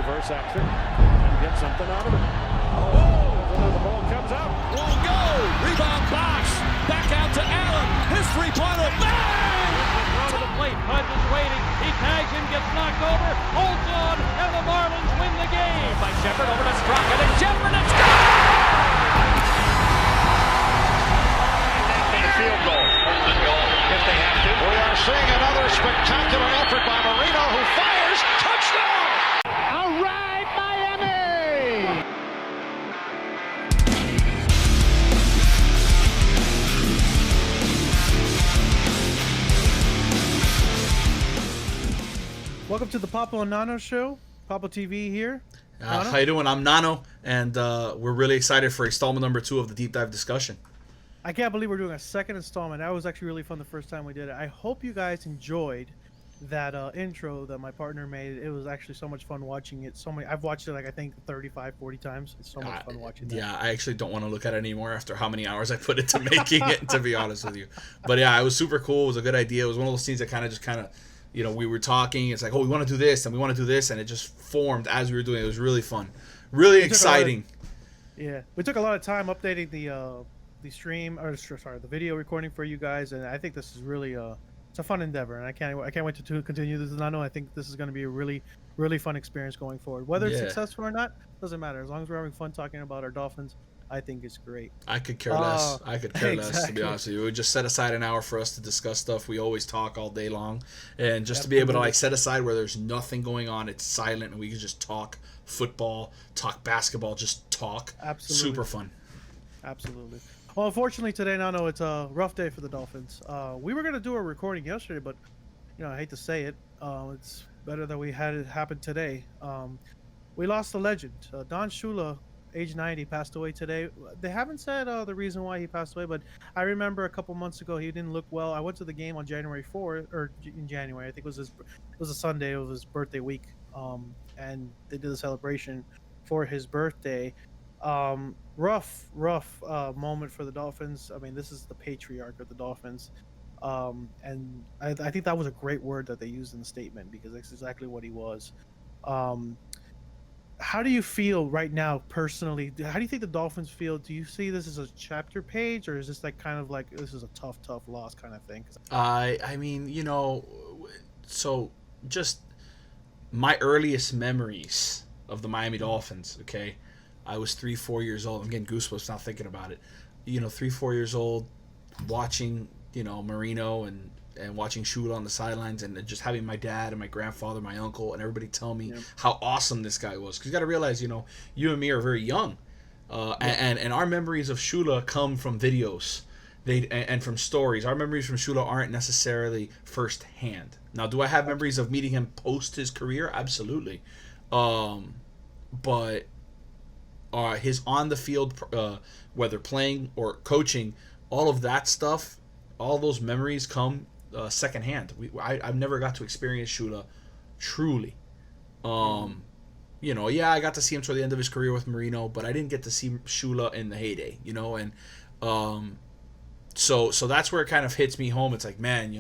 reverse action and get something out of it. Oh, the ball comes out. Won't go. Rebound box. Back out to Allen. His three-pointer. Bang! Throw to the plate. Pudge is waiting. He tags him, gets knocked over, holds on, and the Marlins win the game. By Shepard over to Straka, and Shepard, it's gone! Field goal. If they have to. We are seeing another spectacular effort by Marino, who fires. Touchdown! All right, Miami! Welcome to the Papo and Nano Show. Papo TV here. How you doing? I'm Nano, and we're really excited for installment number 2 of the deep dive discussion. I can't believe we're doing a second installment. That was actually really fun the first time we did it. I hope you guys enjoyed that intro that my partner made. It was actually so much fun watching it. I've watched it like I think 35, 40 times. It's so much fun watching that. Yeah, I actually don't want to look at it anymore after how many hours I put into making it, to be honest with you. But yeah, it was super cool. It was a good idea. It was one of those scenes that kind of, you know, we were talking. It's like, oh, we want to do this and we want to do this, and it just formed as we were doing it. It was really fun, really exciting. We took a lot of time updating the stream, or sorry, the video recording for you guys, and I think this is really it's a fun endeavor, and I can't wait to continue this. And I know I think this is going to be a really fun experience going forward. Whether it's successful or not doesn't matter. As long as we're having fun talking about our Dolphins, I think it's great. I could care less. Less, to be honest with you. We just set aside an hour for us to discuss stuff. We always talk all day long, and just to be able to like set aside where there's nothing going on, it's silent, and we can just talk football, talk basketball, just talk. Absolutely. Super fun. Absolutely. Well, unfortunately today, Nano, it's a rough day for the Dolphins. We were gonna do a recording yesterday, but I hate to say it, it's better that we had it happen today. We lost a legend. Don Shula, age 90, passed away today. They haven't said the reason why he passed away, but I remember a couple months ago he didn't look well. I went to the game on January 4th, or in January. I think it was a Sunday. It was his birthday week, and they did a celebration for his birthday. Rough moment for the Dolphins. I mean, this is the patriarch of the Dolphins, and I think that was a great word that they used in the statement, because that's exactly what he was. How do you feel right now personally? How do you think the Dolphins feel? Do you see this as a chapter page, or is this like kind of like this is a tough loss kind of thing? I mean, so just my earliest memories of the Miami Dolphins, okay? I was 3-4 years old. I'm getting goosebumps now thinking about it. 3-4 years old, watching, Marino and watching Shula on the sidelines, and just having my dad and my grandfather, my uncle, and everybody tell me how awesome this guy was. Because you got to realize, you and me are very young, and our memories of Shula come from videos, and from stories. Our memories from Shula aren't necessarily firsthand. Now, do I have memories of meeting him post his career? Absolutely, but. His on the field, whether playing or coaching, all of that stuff, all those memories come secondhand. I've never got to experience Shula truly. I got to see him toward the end of his career with Marino, but I didn't get to see Shula in the heyday, and so that's where it kind of hits me home. It's like, man,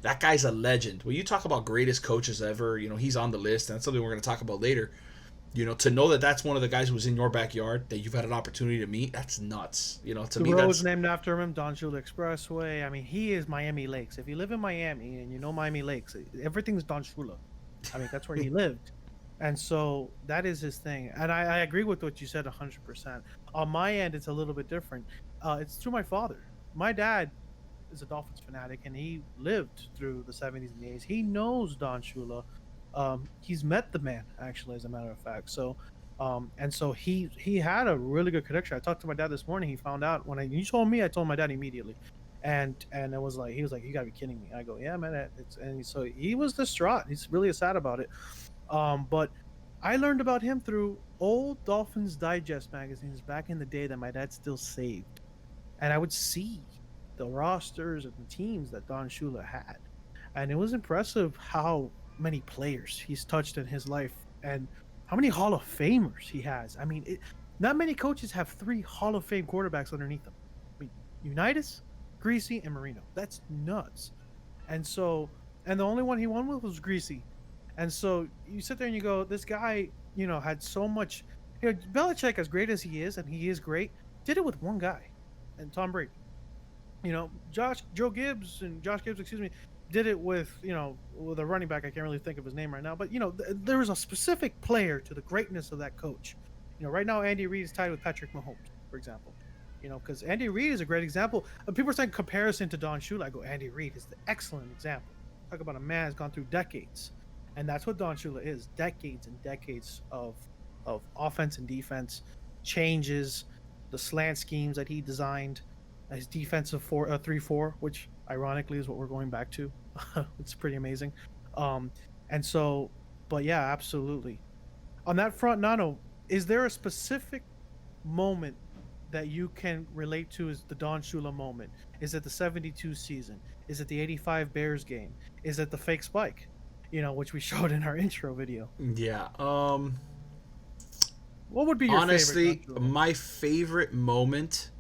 that guy's a legend. When you talk about greatest coaches ever, he's on the list, and that's something we're going to talk about later. To know that that's one of the guys who was in your backyard that you've had an opportunity to meet, that's nuts. To me, the road's that's named after him, Don Shula Expressway. I mean, he is Miami Lakes. If you live in Miami and you know Miami Lakes, everything's Don Shula. I mean, that's where he lived. And so that is his thing. And I agree with what you said 100%. On my end, it's a little bit different. It's through my father. My dad is a Dolphins fanatic, and he lived through the 70s and the 80s. He knows Don Shula. He's met the man, actually, as a matter of fact. So, and so he had a really good connection. I talked to my dad this morning. He found out when you told me. I told my dad immediately, and it was like, he was like, "You gotta be kidding me." I go, "Yeah, man." And so he was distraught. He's really sad about it. But I learned about him through old Dolphins Digest magazines back in the day that my dad still saved, and I would see the rosters and the teams that Don Shula had, and it was impressive how many players he's touched in his life and how many Hall of Famers he has. I mean, not many coaches have 3 Hall of Fame quarterbacks underneath them. I mean, Unitas, Greasy, and Marino. That's nuts. And so, and the only one he won with was Greasy. And so you sit there and you go, this guy had so much. Belichick, as great as he is, and he is great, did it with one guy, and Tom Brady. Josh Gibbs, excuse me, did it with with a running back. I can't really think of his name right now, but there was a specific player to the greatness of that coach. Right now Andy Reid is tied with Patrick Mahomes, for example. Because Andy Reid is a great example. People are saying comparison to Don Shula. I go, Andy Reid is the excellent example. Talk about a man who's gone through decades, and that's what Don Shula is: decades and decades of offense and defense changes, the slant schemes that he designed, his defensive 3-4, which ironically is what we're going back to. It's pretty amazing. And so, but yeah, absolutely. On that front, Nano, is there a specific moment that you can relate to as the Don Shula moment? Is it the 72 season? Is it the 85 Bears game? Is it the fake spike? Which we showed in our intro video. Yeah. What would be your honestly, favorite? my favorite moment.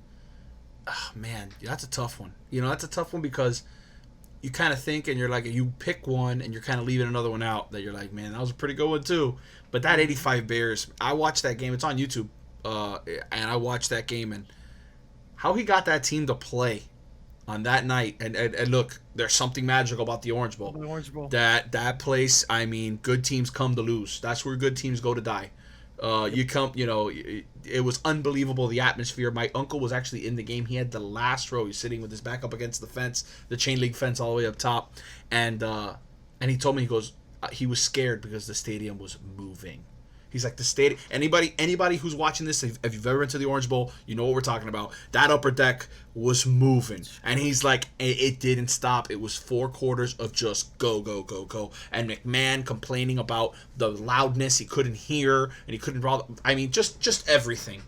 Oh, man, that's a tough one. That's a tough one because you kind of think and you're like, you pick one and you're kind of leaving another one out that you're like, man, that was a pretty good one too. But that 85 Bears, I watched that game. It's on YouTube. And I watched that game and how he got that team to play on that night. And look, there's something magical about the Orange Bowl. The Orange Bowl. That place, I mean, good teams come to lose. That's where good teams go to die. It was unbelievable, the atmosphere. My uncle was actually in the game. He had the last row. He's sitting with his back up against the fence, the chain link fence all the way up top. And he told me, he goes, he was scared because the stadium was moving. He's like, the stadium. Anybody who's watching this, if you've ever been to the Orange Bowl, you know what we're talking about. That upper deck was moving, and he's like, it didn't stop. It was 4 quarters of just go, go, go, go. And McMahon complaining about the loudness, he couldn't hear, and he couldn't. I mean, just everything,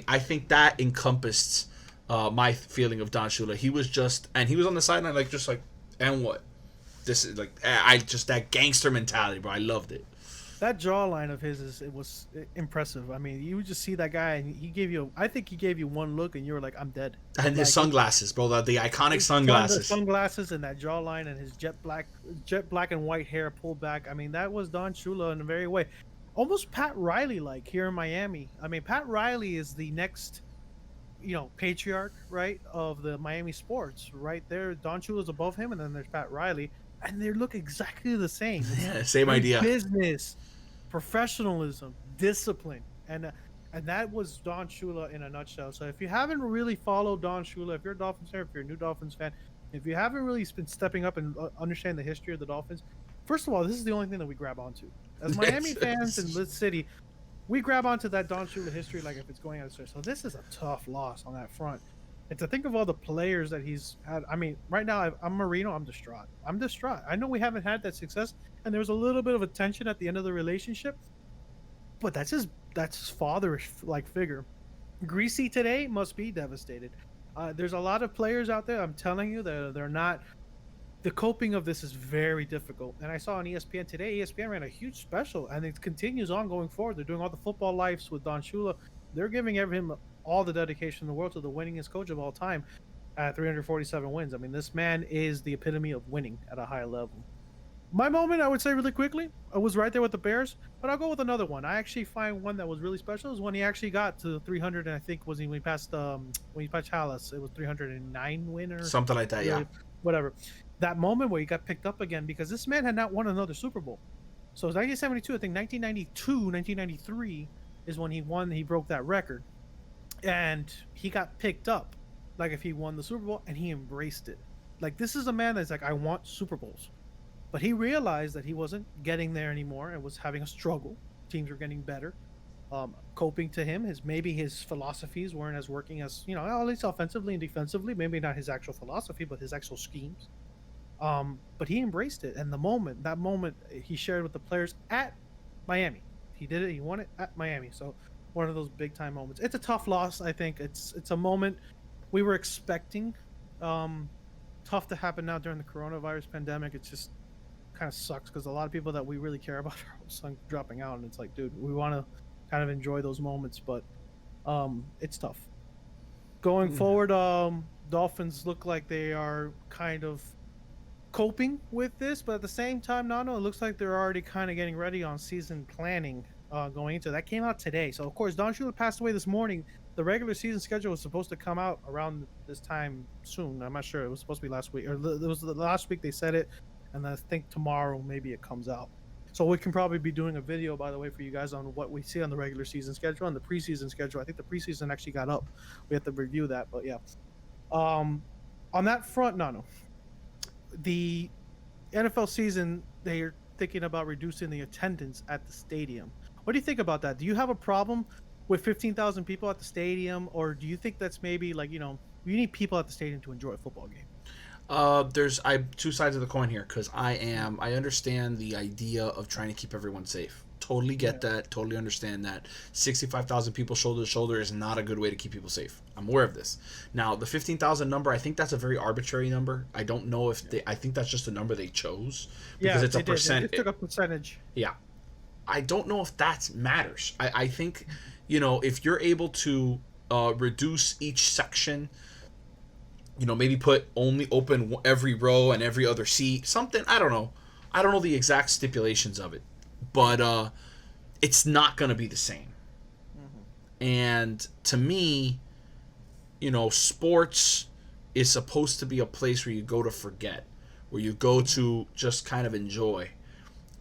I think that encompassed my feeling of Don Shula. He was he was on the sideline just like, and what? This is like, that gangster mentality, bro. I loved it. That jawline of his was impressive. I mean, you would just see that guy, and I think he gave you one look, and you were like, I'm dead. And his sunglasses, bro, the iconic sunglasses. The sunglasses and that jawline and his jet black and white hair pulled back. I mean, that was Don Shula in a very way. Almost Pat Riley-like here in Miami. I mean, Pat Riley is the next, patriarch, right, of the Miami sports. Right there, Don Shula's above him, and then there's Pat Riley. And they look exactly the same. Yeah, same idea. Business, professionalism, discipline, and that was Don Shula in a nutshell. So if you haven't really followed Don Shula, if you're a Dolphins fan, if you're a new Dolphins fan, if you haven't really been stepping up and understand the history of the Dolphins, first of all, this is the only thing that we grab onto. As Miami fans in this city, we grab onto that Don Shula history like if it's going out of search. So this is a tough loss on that front. And to think of all the players that he's had, I mean, right now, I'm Marino, I'm distraught. I know we haven't had that success, and there was a little bit of a tension at the end of the relationship, but that's his father-ish like figure. Greasy today must be devastated. There's a lot of players out there, I'm telling you, they're not. The coping of this is very difficult. And I saw on ESPN today, ESPN ran a huge special, and it continues on going forward. They're doing all the football lives with Don Shula. They're giving him all the dedication in the world to the winningest coach of all time at 347 wins. I mean, this man is the epitome of winning at a high level. My moment, I would say really quickly, I was right there with the Bears, but I'll go with another one. I actually find one that was really special is when he actually got to 300, and I think when he passed Hallis, it was 309 win or something like that, yeah. Whatever. That moment where he got picked up again because this man had not won another Super Bowl. So it was 1972, I think 1992, 1993 is when he broke that record. And he got picked up like if he won the Super Bowl, and he embraced it. Like, this is a man that's like, I want Super Bowls. But he realized that he wasn't getting there anymore and was having a struggle. Teams were getting better. Coping to him, maybe his philosophies weren't as working as, at least offensively and defensively. Maybe not his actual philosophy, but his actual schemes. But he embraced it. And that moment he shared with the players at Miami. He did it. He won it at Miami. So one of those big time moments. It's a tough loss. I think it's a moment we were expecting. Tough to happen now during the coronavirus pandemic. It just kind of sucks because a lot of people that we really care about are dropping out, and it's like, dude, we want to kind of enjoy those moments, but it's tough. Going forward, Dolphins look like they are kind of coping with this, but at the same time, Nano, it looks like they're already kind of getting ready on season planning going into that. Came out today. So, of course, Don Shula passed away this morning. The regular season schedule was supposed to come out around this time soon. I'm not sure. It was supposed to be last week, or it was the last week they said it, and I think tomorrow maybe it comes out. So we can probably be doing a video, by the way, for you guys on what we see on the regular season schedule and the preseason schedule. I think the preseason actually got up. We have to review that, but yeah. On that front, Nano, the NFL season, they're thinking about reducing the attendance at the stadium. What do you think about that? Do you have a problem with 15,000 people at the stadium, or do you think that's maybe like, you need people at the stadium to enjoy a football game? There's two sides of the coin here, because I understand the idea of trying to keep everyone safe. Totally get that. Totally understand that. 65,000 people shoulder to shoulder is not a good way to keep people safe. I'm aware of this. Now, the 15,000 number, I think that's a very arbitrary number. I don't know if I think that's just a number they chose because it's a percent. They took a percentage. Yeah. I don't know if that matters. I think, if you're able to reduce each section, maybe put only open every row and every other seat, something, I don't know. I don't know the exact stipulations of it. But it's not going to be the same. Mm-hmm. And to me, sports is supposed to be a place where you go to forget, where you go to just kind of enjoy.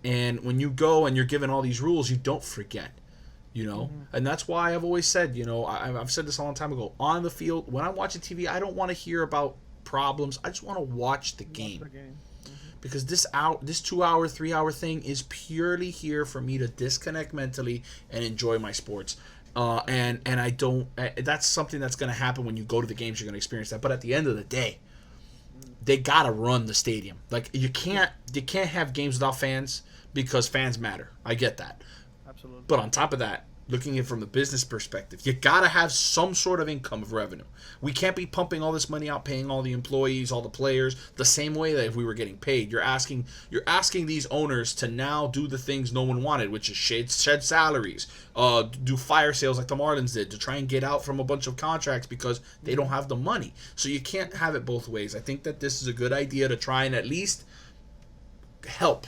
And when you go and you're given all these rules, you don't forget, Mm-hmm. And that's why I've always said, I've said this a long time ago, on the field, when I'm watching TV, I don't want to hear about problems. I just want to watch the game. Because this 2 hour, 3 hour thing is purely here for me to disconnect mentally and enjoy my sports. And I don't. That's something that's going to happen when you go to the games. You're going to experience that. But at the end of the day, they gotta run the stadium. Like you can't have games without fans because fans matter. I get that. Absolutely. But on top of that, looking at it from the business perspective, you gotta have some sort of income of revenue. We can't be pumping all this money out, paying all the employees, all the players, the same way that if we were getting paid. You're asking these owners to now do the things no one wanted, which is shed salaries, do fire sales like the Marlins did to try and get out from a bunch of contracts because they don't have the money. So you can't have it both ways. I think that this is a good idea to try and at least help.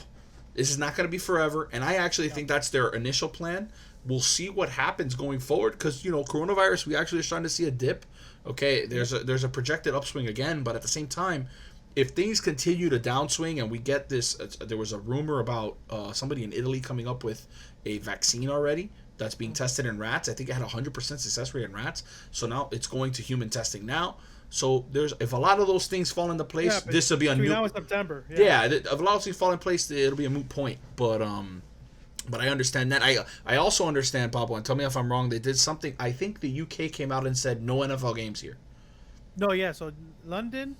This is not going to be forever, and I actually think that's their initial plan. We'll see what happens going forward because, coronavirus, we actually are starting to see a dip. Okay, there's a projected upswing again, but at the same time, if things continue to downswing and we get this, there was a rumor about somebody in Italy coming up with a vaccine already that's being tested in rats. I think it had 100% success rate in rats. So now it's going to human testing now. So if a lot of those things fall into place, this will be a new. Now in September. Yeah, if a lot of those things fall in place, it'll be a moot point. But I understand that. I also understand, Papo, and tell me if I'm wrong. They did something. I think the UK came out and said no NFL games here. No, yeah. So London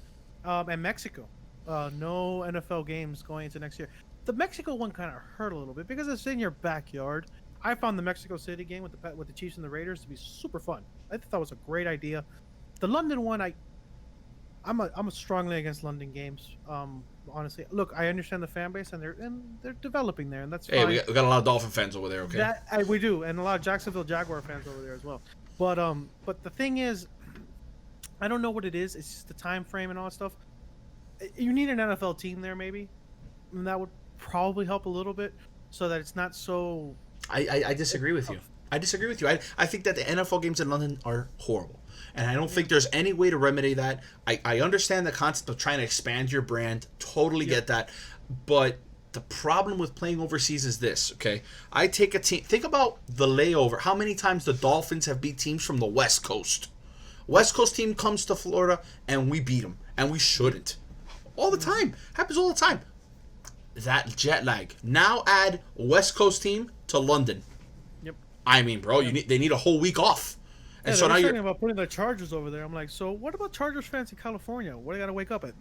and Mexico, no NFL games going into next year. The Mexico one kind of hurt a little bit because it's in your backyard. I found the Mexico City game with the Chiefs and the Raiders to be super fun. I thought that was a great idea. The London one, I'm strongly against London games. Honestly, look, I understand the fan base and they're developing there, and that's fine. Hey, we got a lot of Dolphin fans over there. Okay, we do, and a lot of Jacksonville Jaguar fans over there as well. But the thing is, I don't know what it is. It's just the time frame and all that stuff. You need an NFL team there, maybe, and that would probably help a little bit, so that it's not so. I disagree with you. I disagree with you. I think that the NFL games in London are horrible. And I don't think there's any way to remedy that. I understand the concept of trying to expand your brand. Totally get that. But the problem with playing overseas is this, okay? I take a team. Think about the layover. How many times the Dolphins have beat teams from the West Coast? West Coast team comes to Florida and we beat them. And we shouldn't. All the time. Happens all the time. That jet lag. Now add West Coast team to London. Yep. I mean, bro, they need a whole week off. And yeah, so now you're talking about putting the Chargers over there. I'm like, so what about Chargers fans in California? What, they got to wake up at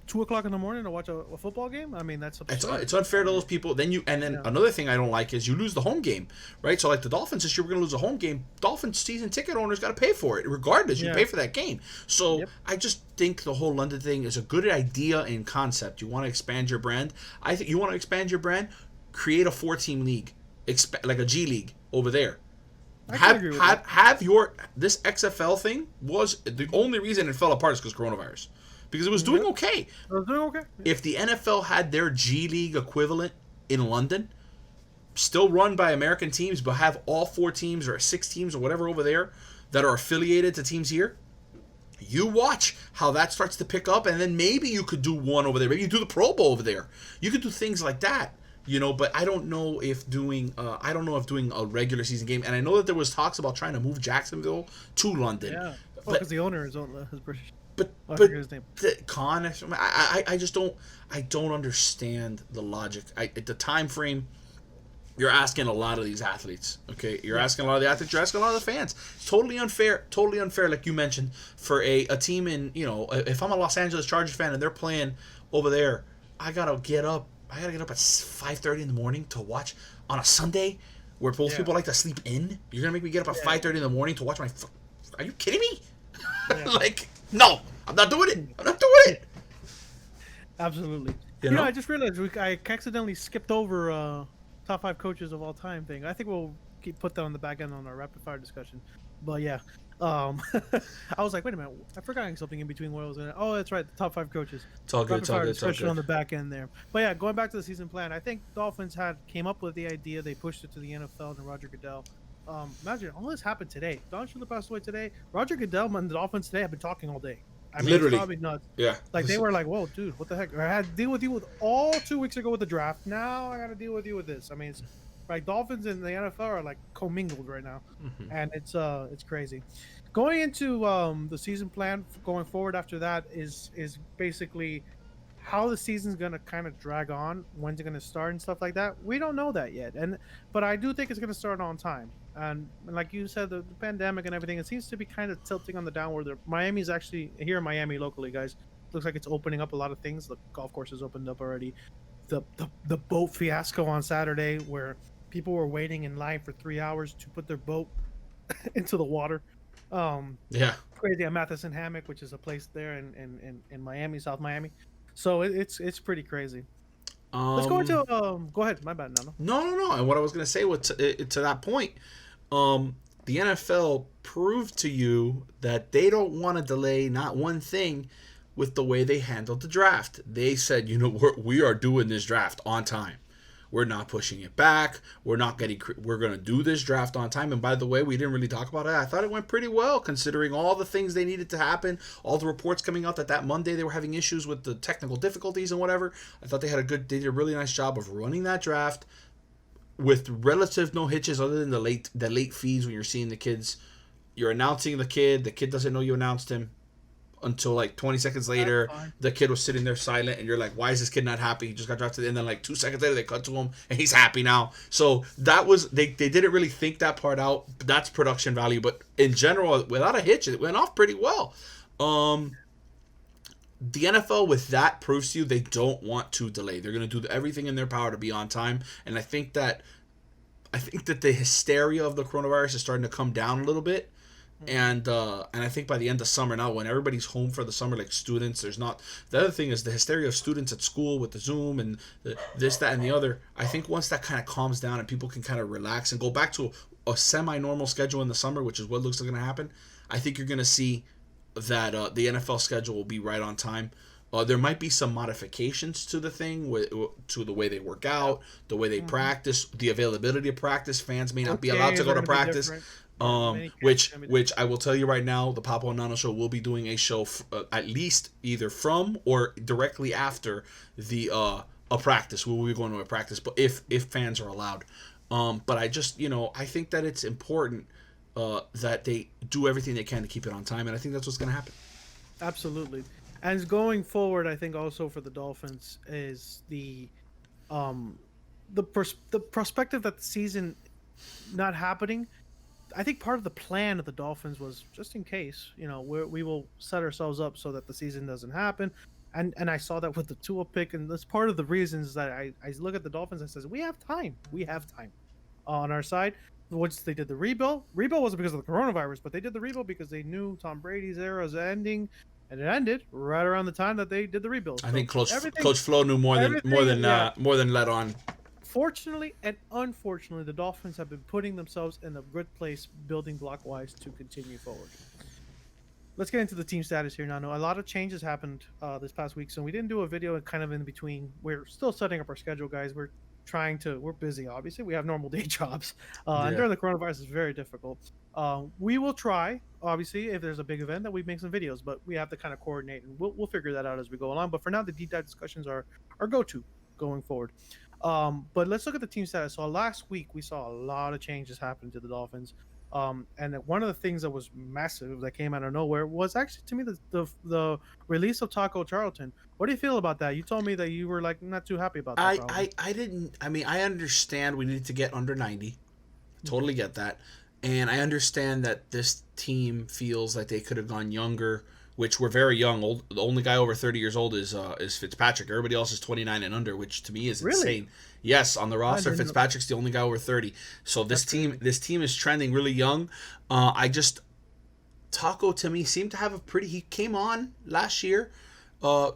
2:00 in the morning to watch a football game? I mean, that's absurd. It's unfair to those people. Another thing I don't like is you lose the home game, right? So like the Dolphins, this year we're going to lose a home game. Dolphins season ticket owners got to pay for it, regardless. You pay for that game. So I just think the whole London thing is a good idea in concept. You want to expand your brand. I think you want to expand your brand. Create a 4-team league, like a G League over there. Have your this XFL thing was the only reason it fell apart is because coronavirus. because it was doing okay. It was doing okay. If the NFL had their G League equivalent in London, still run by American teams, but have all 4 teams or 6 teams or whatever over there that are affiliated to teams here, you watch how that starts to pick up, and then maybe you could do one over there. Maybe you do the Pro Bowl over there. You could do things like that, you know. But I don't know if doing a regular season game. And I know that there was talks about trying to move Jacksonville to London. Yeah, but because the owner is British. but I forget his name. I just don't understand the logic. The time frame. You're asking a lot of these athletes, okay? You're asking a lot of the athletes. You're asking a lot of the fans. It's totally unfair, like you mentioned, for a team in, you know, if I'm a Los Angeles Chargers fan and they're playing over there, I gotta get up at 5:30 in the morning to watch on a Sunday where most people like to sleep in. You're gonna make me get up at 5:30 in the morning to watch my? Are you kidding me? Yeah. Like, no, I'm not doing it. I'm not doing it. Absolutely. You know? I just realized I accidentally skipped over top 5 coaches of all time thing. I think we'll put that on the back end on our rapid fire discussion. But yeah, I was like, wait a minute, I forgot something in between what I was gonna. Oh, that's right, the top 5 coaches. It's all good. It's all good. It's all Discussion on good. the back end there. But yeah, going back to the season plan, I think Dolphins came up with the idea. They pushed it to the NFL and Roger Goodell. Imagine all this happened today. Don Shula passed away today. Roger Goodell and the Dolphins today have been talking all day. I mean, Literally. it's probably nuts. Yeah. Like they were like, "Whoa, dude, what the heck?" I had to deal with you with all 2 weeks ago with the draft. Now I got to deal with you with this. I mean, it's like Dolphins and the NFL are like commingled right now, and it's crazy. Going into the season plan going forward after that is basically how the season's gonna kind of drag on, when's it gonna start and stuff like that. We don't know that yet, but I do think it's gonna start on time. And like you said, the pandemic and everything, it seems to be kind of tilting on the downward. Miami's actually here in Miami locally, guys. Looks like it's opening up a lot of things. The golf course has opened up already. The boat fiasco on Saturday, where people were waiting in line for 3 hours to put their boat into the water. Yeah. Crazy at Matheson Hammock, which is a place there in Miami, South Miami. So it's pretty crazy. Let's go into go ahead. My bad, Nano. No. And what I was gonna say was to that point, the NFL proved to you that they don't want to delay not one thing with the way they handled the draft. They said, you know, we are doing this draft on time. We're not pushing it back. We're going to do this draft on time. And by the way, we didn't really talk about it. I thought it went pretty well considering all the things they needed to happen, all the reports coming out that Monday they were having issues with the technical difficulties and whatever. I thought they did a really nice job of running that draft with relative no hitches other than the late fees when you're seeing the kids. You're announcing the kid doesn't know you announced him until like 20 seconds later. The kid was sitting there silent and you're like, why is this kid not happy? He just got drafted. And then like 2 seconds later they cut to him and he's happy now. So that was they didn't really think that part out. That's production value, but in general, without a hitch, it went off pretty well. The NFL with that proves to you they don't want to delay. They're going to do everything in their power to be on time. And I think that the hysteria of the coronavirus is starting to come down a little bit. And I think by the end of summer now, when everybody's home for the summer, like students, the other thing is the hysteria of students at school with the Zoom and this, that, and the other. I think once that kind of calms down and people can kind of relax and go back to a semi-normal schedule in the summer, which is what looks like going to happen, I think you're going to see that the NFL schedule will be right on time. There might be some modifications to the thing, to the way they work out, the way they practice, the availability of practice. Fans may not be allowed to go to practice. Which I will tell you right now, the Papo and Nano Show will be doing a show at least either from or directly after the a practice. We will be going to a practice, but if fans are allowed. But I just I think that it's important that they do everything they can to keep it on time, and I think that's what's going to happen. Absolutely. And going forward, I think also for the Dolphins is the perspective that the season not happening. I think part of the plan of the Dolphins was just in case, we will set ourselves up so that the season doesn't happen. And I saw that with the Tua pick, and that's part of the reasons that I look at the Dolphins and says we have time on our side. Once they did the rebuild wasn't because of the coronavirus, but they did the rebuild because they knew Tom Brady's era was ending. And it ended right around the time that they did the rebuild. I think Coach Flo knew more than let on. Fortunately and unfortunately, the Dolphins have been putting themselves in a good place, building block wise, to continue forward. let's get into the team status here, Nano. A lot of changes happened this past week, so we didn't do a video kind of in between. We're still setting up our schedule, guys. We're busy, obviously. We have normal day jobs. And during the coronavirus, it's very difficult. We will try, obviously, if there's a big event, that we make some videos, but we have to kind of coordinate, and we'll figure that out as we go along. But for now, the deep dive discussions are our go-to going forward. But let's look at the team status. So last week, we saw a lot of changes happen to the Dolphins. And one of the things that was massive that came out of nowhere was actually, to me, the release of Taco Charlton. What do you feel about that? You told me that you were like not too happy about that. I didn't. I mean, I understand we need to get under 90. Totally get that, and I understand that this team feels like they could have gone younger, which we're very young. The only guy over 30 years old is Fitzpatrick. Everybody else is 29 and under, which to me is insane. Yes, on the roster, Fitzpatrick's the only guy over 30. So this team is trending really young. Taco to me seemed to have he came on last year.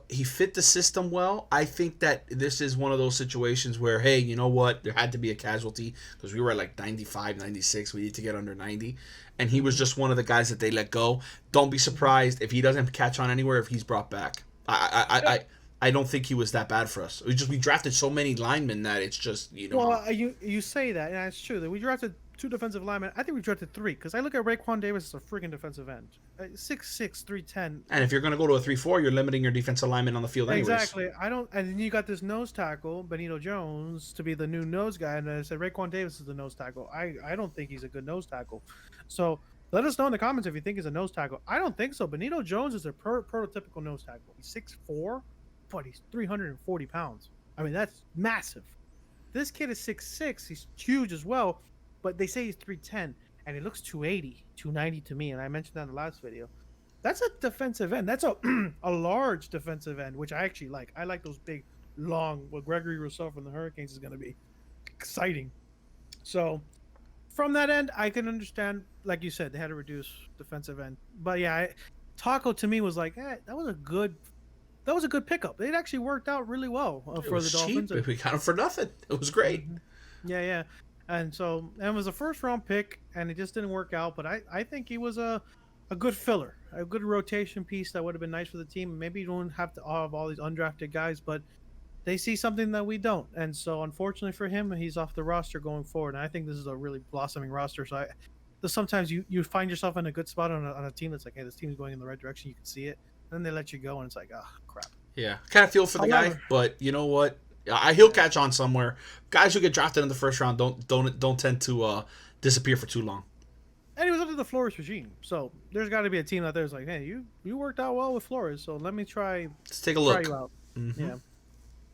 He fit the system well. I think that this is one of those situations where, hey, you know what? There had to be a casualty because we were at like 95, 96. We need to get under 90. And he was just one of the guys that they let go. Don't be surprised if he doesn't catch on anywhere if he's brought back. I don't think he was that bad for us. We drafted so many linemen that it's just, you know. Well, you say that, and it's true that we drafted 2 defensive linemen. I think we drafted 3 because I look at Raekwon Davis as a freaking defensive end, 6'6", 310. And if you're going to go to a 3-4, you're limiting your defensive lineman on the field anyways. Exactly. And then you got this nose tackle, Benito Jones, to be the new nose guy, and I said Raekwon Davis is the nose tackle. I don't think he's a good nose tackle. So let us know in the comments if you think he's a nose tackle. I don't think so. Benito Jones is a prototypical nose tackle. He's 6'4", but he's 340 pounds. I mean, that's massive. This kid is 6'6". He's huge as well. But they say he's 310, and he looks 280, 290 to me, and I mentioned that in the last video. That's a defensive end. That's a large defensive end, which I actually like. I like those big, long, what Gregory Rousseau from the Hurricanes is going to be exciting. So from that end, I can understand, like you said, they had to reduce defensive end. But yeah, Taco to me was like, that was a good pickup. It actually worked out really well for the Dolphins. Cheap. We got him for nothing. It was great. Yeah. And so, and it was a first-round pick, and it just didn't work out. But I think he was a good filler, a good rotation piece that would have been nice for the team. Maybe you don't have to have all these undrafted guys, but they see something that we don't. And so, unfortunately for him, he's off the roster going forward. And I think this is a really blossoming roster. So sometimes you find yourself in a good spot on a team that's like, hey, this team is going in the right direction. You can see it. And then they let you go, and it's like, oh, crap. Yeah, kind of feel for the guy, but you know what? He'll catch on somewhere. Guys who get drafted in the first round don't tend to disappear for too long. And he was under the Flores regime, so there's got to be a team out there that's like, hey, you worked out well with Flores, so let me try. Let's take a look. Try you out. Mm-hmm. Yeah.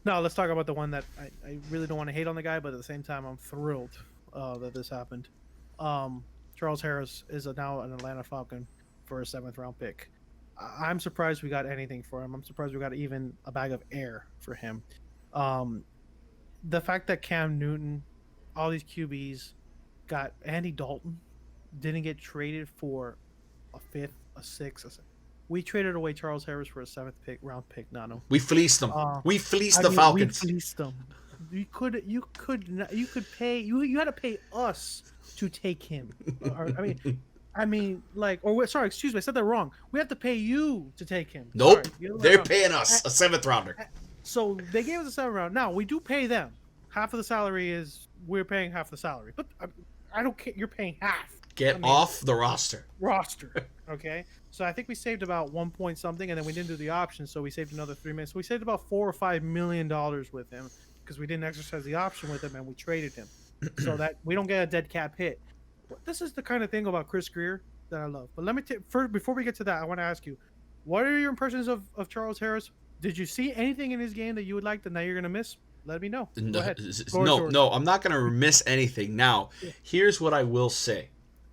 Now let's talk about the one that I really don't want to hate on the guy, but at the same time I'm thrilled that this happened. Charles Harris is now an Atlanta Falcon for a 7th round pick. I'm surprised we got anything for him. I'm surprised we got even a bag of air for him. The fact that Cam Newton, all these QBs, got Andy Dalton, didn't get traded for a 5th, a 6th. We traded away Charles Harris for a 7th round pick. No. We fleeced them. We fleeced the Falcons. We fleeced them. You had to pay us to take him. Excuse me, I said that wrong. We have to pay you to take him. Nope. They're paying us a 7th rounder. So they gave us a 7th round. Now we do pay them. Half of the salary is we're paying half the salary, but I don't care. You're paying half. Off the roster. Okay. So I think we saved about 1 point something, and then we didn't do the option, so we saved another 3 minutes. So we saved about $4 or $5 million with him because we didn't exercise the option with him, and we traded him, so that we don't get a dead cap hit. This is the kind of thing about Chris Greer that I love. But let me first, before we get to that, I want to ask you, what are your impressions of Charles Harris? Did you see anything in his game that you would like that now you're going to miss? Let me know. Go ahead. No, I'm not going to miss anything. Now, here's what I will say.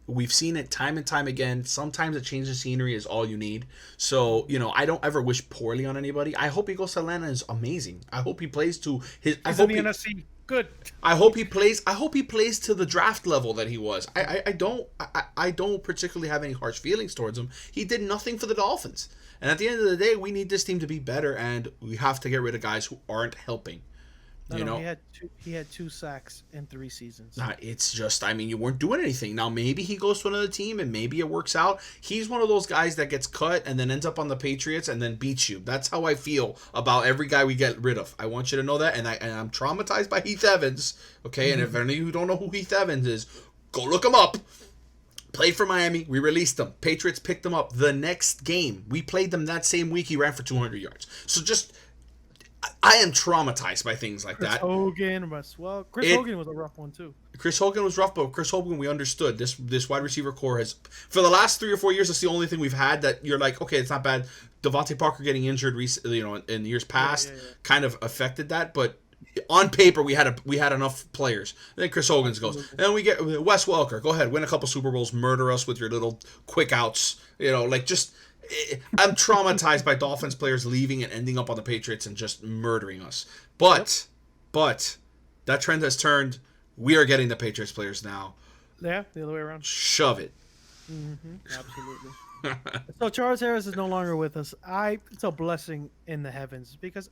We've seen it time and time again. Sometimes a change of scenery is all you need. So, I don't ever wish poorly on anybody. I hope he goes to Atlanta is amazing. I hope he plays to his... He's in the NFC. Good. I hope he plays to the draft level that he was. I don't particularly have any harsh feelings towards him. He did nothing for the Dolphins. And at the end of the day, we need this team to be better, and we have to get rid of guys who aren't helping. No, You no, know, he had 2 sacks in 3 seasons. It's just, I mean, you weren't doing anything. Now, maybe he goes to another team and maybe it works out. He's one of those guys that gets cut and then ends up on the Patriots and then beats you. That's how I feel about every guy we get rid of. I want you to know that. And I'm traumatized by Heath Evans. Okay. And if any of you don't know who Heath Evans is, go look him up. Played for Miami. We released him. Patriots picked him up. The next game, we played them that same week. He ran for 200 yards. So just, I am traumatized by things like that. Hogan Hogan was a rough one too. Chris Hogan was rough, but Chris Hogan, we understood. This wide receiver core has, for the last 3 or 4 years, that's the only thing we've had that you're like, okay, it's not bad. Devontae Parker getting injured recently, in years past, kind of affected that, but on paper we had enough players. Then Chris Hogan goes, and we get Wes Welker. Go ahead, win a couple Super Bowls, murder us with your little quick outs. I'm traumatized by Dolphins players leaving and ending up on the Patriots and just murdering us. But that trend has turned. We are getting the Patriots players now. Yeah, the other way around. Shove it. Absolutely. So Charles Harris is no longer with us. It's a blessing in the heavens because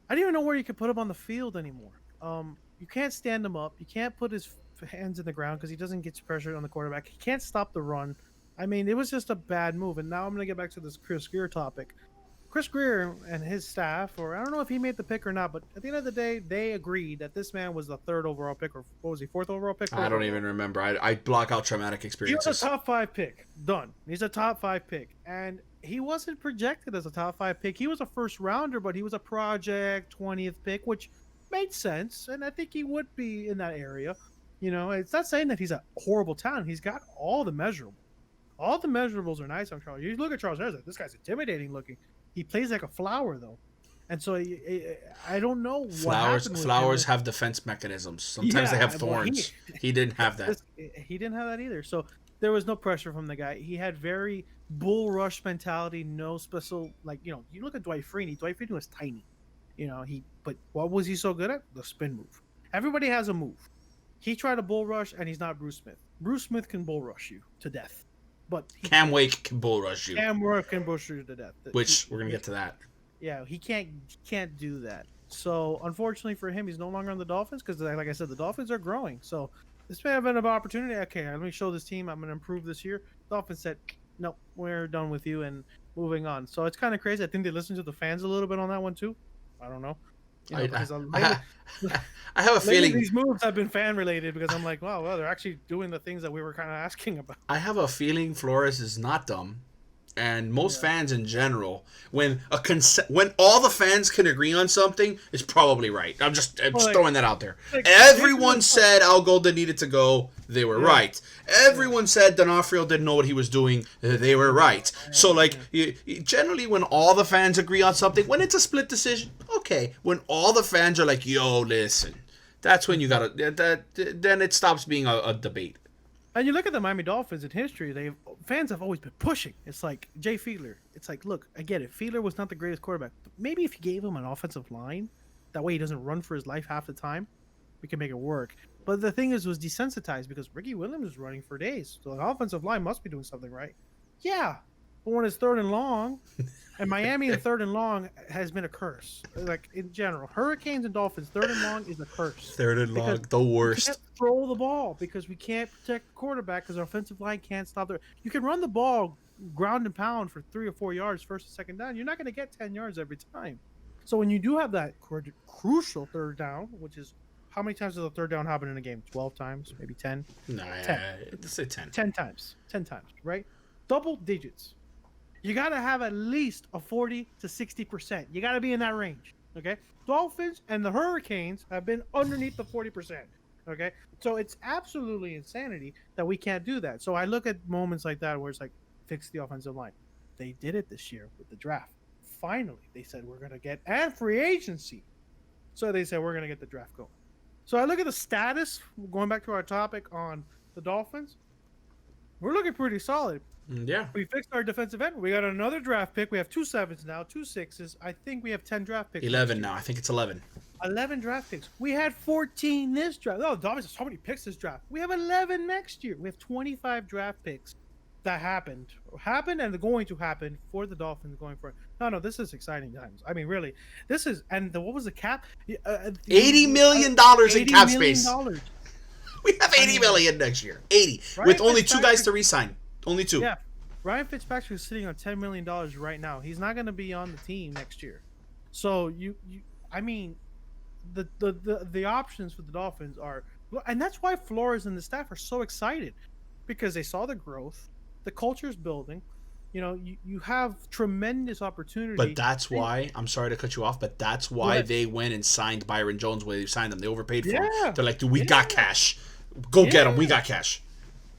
I don't even know where you could put him on the field anymore. You can't stand him up. You can't put his hands in the ground because he doesn't get pressure on the quarterback. He can't stop the run. I mean, it was just a bad move. And now I'm going to get back to this Chris Greer topic. Chris Greer and his staff, or I don't know if he made the pick or not, but at the end of the day, they agreed that this man was the 3rd overall pick, or what was he, 4th overall pick? I don't even remember. I block out traumatic experiences. He was a top 5 pick. Done. He's a top 5 pick. And he wasn't projected as a top 5 pick. He was a first rounder, but he was a project 20th pick, which made sense. And I think he would be in that area. It's not saying that he's a horrible talent. He's got all the measurables. All the measurables are nice on Charles. You look at Charles Harris, this guy's intimidating looking. He plays like a flower, though. And so I don't know what happened with flowers him. have defense mechanisms. Sometimes they have thorns. He didn't have that. He didn't have that either. So there was no pressure from the guy. He had very bull rush mentality, no special, you look at Dwight Freeney. Dwight Freeney was tiny. But what was he so good at? The spin move. Everybody has a move. He tried a bull rush, and he's not Bruce Smith. Bruce Smith can bull rush you to death. But Cam Wake can bull rush you. Cam Wake can bull rush you to death. Which we're gonna get to that. Yeah, he can't do that. So unfortunately for him, he's no longer on the Dolphins because, like I said, the Dolphins are growing. So this may have been an opportunity. Okay, let me show this team. I'm gonna improve this year. Dolphins said, "No, we're done with you," and moving on. So it's kind of crazy. I think they listened to the fans a little bit on that one too. I don't know. I have a feeling these moves have been fan related because I'm like, wow, they're actually doing the things that we were kind of asking about. I have a feeling Flores is not dumb, and most fans in general, when all the fans can agree on something, is probably right. I'm just throwing that out there. Everyone said Al Golden needed to go. They were right. Everyone said D'Onofrio didn't know what he was doing. They were right. So, generally, when all the fans agree on something, when it's a split decision, okay. When all the fans are like, yo, listen, that's when you gotta. Then it stops being a debate. And you look at the Miami Dolphins in history, fans have always been pushing. It's like Jay Fiedler. It's like, look, I get it. Fiedler was not the greatest quarterback. But maybe if you gave him an offensive line, that way he doesn't run for his life half the time, we can make it work. But the thing was desensitized because Ricky Williams was running for days. So the offensive line must be doing something right. Yeah. But when it's 3rd and long, and Miami in 3rd and long has been a curse. Like, in general, Hurricanes and Dolphins, 3rd and long is a curse. 3rd and long, the worst. We can't throw the ball because we can't protect the quarterback because our offensive line can't stop there. You can run the ball ground and pound for 3 or 4 yards first and second down. You're not going to get 10 yards every time. So when you do have that crucial 3rd down, which is, how many times does a 3rd down happen in a game? 12 times? Maybe 10? Nah, 10. Let's say 10. 10 times. 10 times, right? Double digits. You got to have at least a 40 to 60%. You got to be in that range, okay? Dolphins and the Hurricanes have been underneath the 40%, okay? So it's absolutely insanity that we can't do that. So I look at moments like that where it's like, fix the offensive line. They did it this year with the draft. Finally, they said we're going to get, and free agency. So they said we're going to get the draft going. So I look at the status, going back to our topic on the Dolphins, we're looking pretty solid. Yeah. We fixed our defensive end. We got another draft pick. We have 2 7s now, 2 6s. I think we have 10 draft picks. 11 now. I think it's 11. 11 draft picks. We had 14 this draft. Oh, Dolphins have so many picks this draft. We have 11 next year. We have 25 draft picks that happened and are going to happen for the Dolphins going for it. No, this is exciting times. I mean, really, this is what was the cap? $80 million in cap space. $80 We have 80 million next year. 80 with only 2 guys to re-sign. Only 2. Yeah, Ryan Fitzpatrick is sitting on $10 million right now. He's not going to be on the team next year. So I mean, the options for the Dolphins are, and that's why Flores and the staff are so excited, because they saw the growth, the culture's building. You know, you have tremendous opportunity. But that's why, I'm sorry to cut you off, but that's why they went and signed Byron Jones the way they signed him. They overpaid for him. They're like, dude, we got cash. Go get him. We got cash.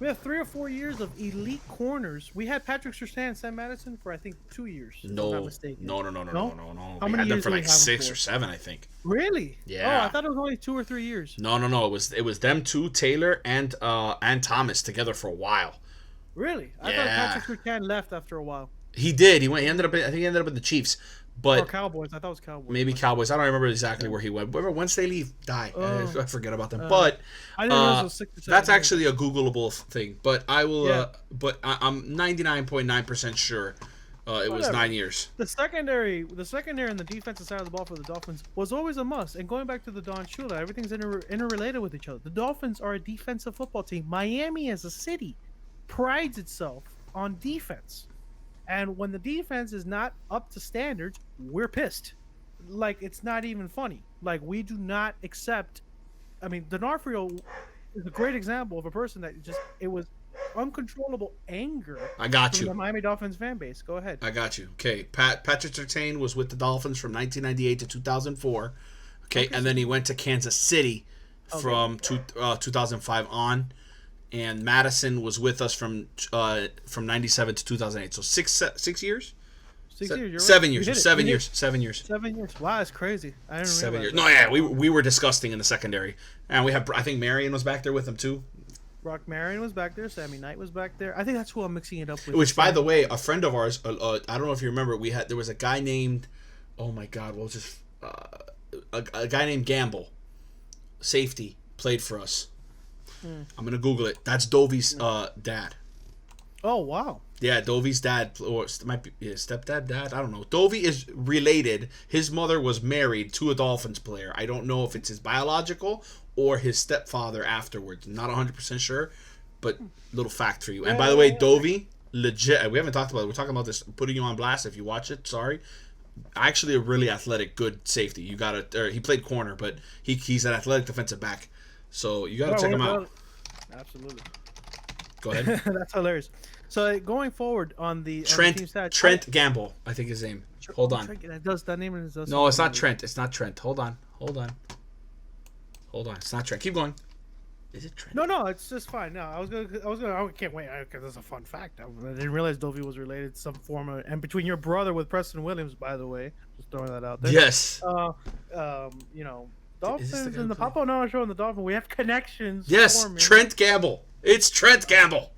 We have 3 or 4 years of elite corners. We had Patrick Surtain and Sam Madison for, I think, 2 years. No. If I'm not mistaken. No. How We many had them years for do we like have 6 them or for? 7, I think. Really? Yeah. Oh, I thought it was only 2 or 3 years. No. It was them 2, Taylor and Thomas together for a while. Really? I thought Patrick Surtain left after a while. He did. He ended up in the Chiefs. But Or Cowboys. I thought it was Cowboys. maybe Cowboys. I don't remember exactly where he went. But once they leave, die. I forget about them. I didn't know it was 6 or 7 that's years. actually a Googleable thing. But I will. But I'm 99.9% sure it was 9 years. The secondary and the defensive side of the ball for the Dolphins was always a must. And going back to the Don Shula, everything's interrelated with each other. The Dolphins are a defensive football team. Miami as a city prides itself on defense. And when the defense is not up to standards, we're pissed. Like, it's not even funny. Like, we do not accept. I mean, D'Onofrio is a great example of a person that it was uncontrollable anger. I got from you. the Miami Dolphins fan base. Go ahead. I got you. Okay, Patrick Surtain was with the Dolphins from 1998 to 2004. Okay, and then he went to Kansas City from 2005 on. And Madison was with us from 97 to 2008. So 6 years? 6 years. You're 7 right. years. You did it. 7 You years. did it. 7 years. 7 years. Wow, that's crazy. I didn't 7 years. realize that. No, yeah, we were disgusting in the secondary. And we had, I think Marion was back there with him too. Brock Marion was back there. Sammy Knight was back there. I think that's who I'm mixing it up with. Which, by the way, a friend of ours, I don't know if you remember, there was a guy named, oh my God, what was his, a guy named Gamble, safety, played for us. I'm gonna Google it. That's Dovey's dad. Oh wow. Yeah, Dovey's dad, or it might be his stepdad, dad. I don't know. Dovey is related. His mother was married to a Dolphins player. I don't know if it's his biological or his stepfather afterwards. Not 100% sure, but little fact for you. And by the way, Dovey, legit. We haven't talked about it. We're talking about this, putting you on blast. If you watch it, sorry. Actually, a really athletic, good safety. You gotta. He played corner, but he's an athletic defensive back. So you gotta check him out. Absolutely. Go ahead. That's hilarious. So going forward on the Trent team stats, Trent Gamble, I think his name. Hold on. That name is. No, it's not Trent. It's not Trent. Hold on. It's not Trent. Keep going. Is it Trent? No, it's just fine. No, I can't wait because it's a fun fact. I didn't realize Dovey was related to some form of, and between your brother with Preston Williams, by the way, just throwing that out there. Yes. You know, Dolphins and the Papo and Nano Show and the Dolphins, we have connections. Yes, forming. Trent Gamble. It's Trent Gamble.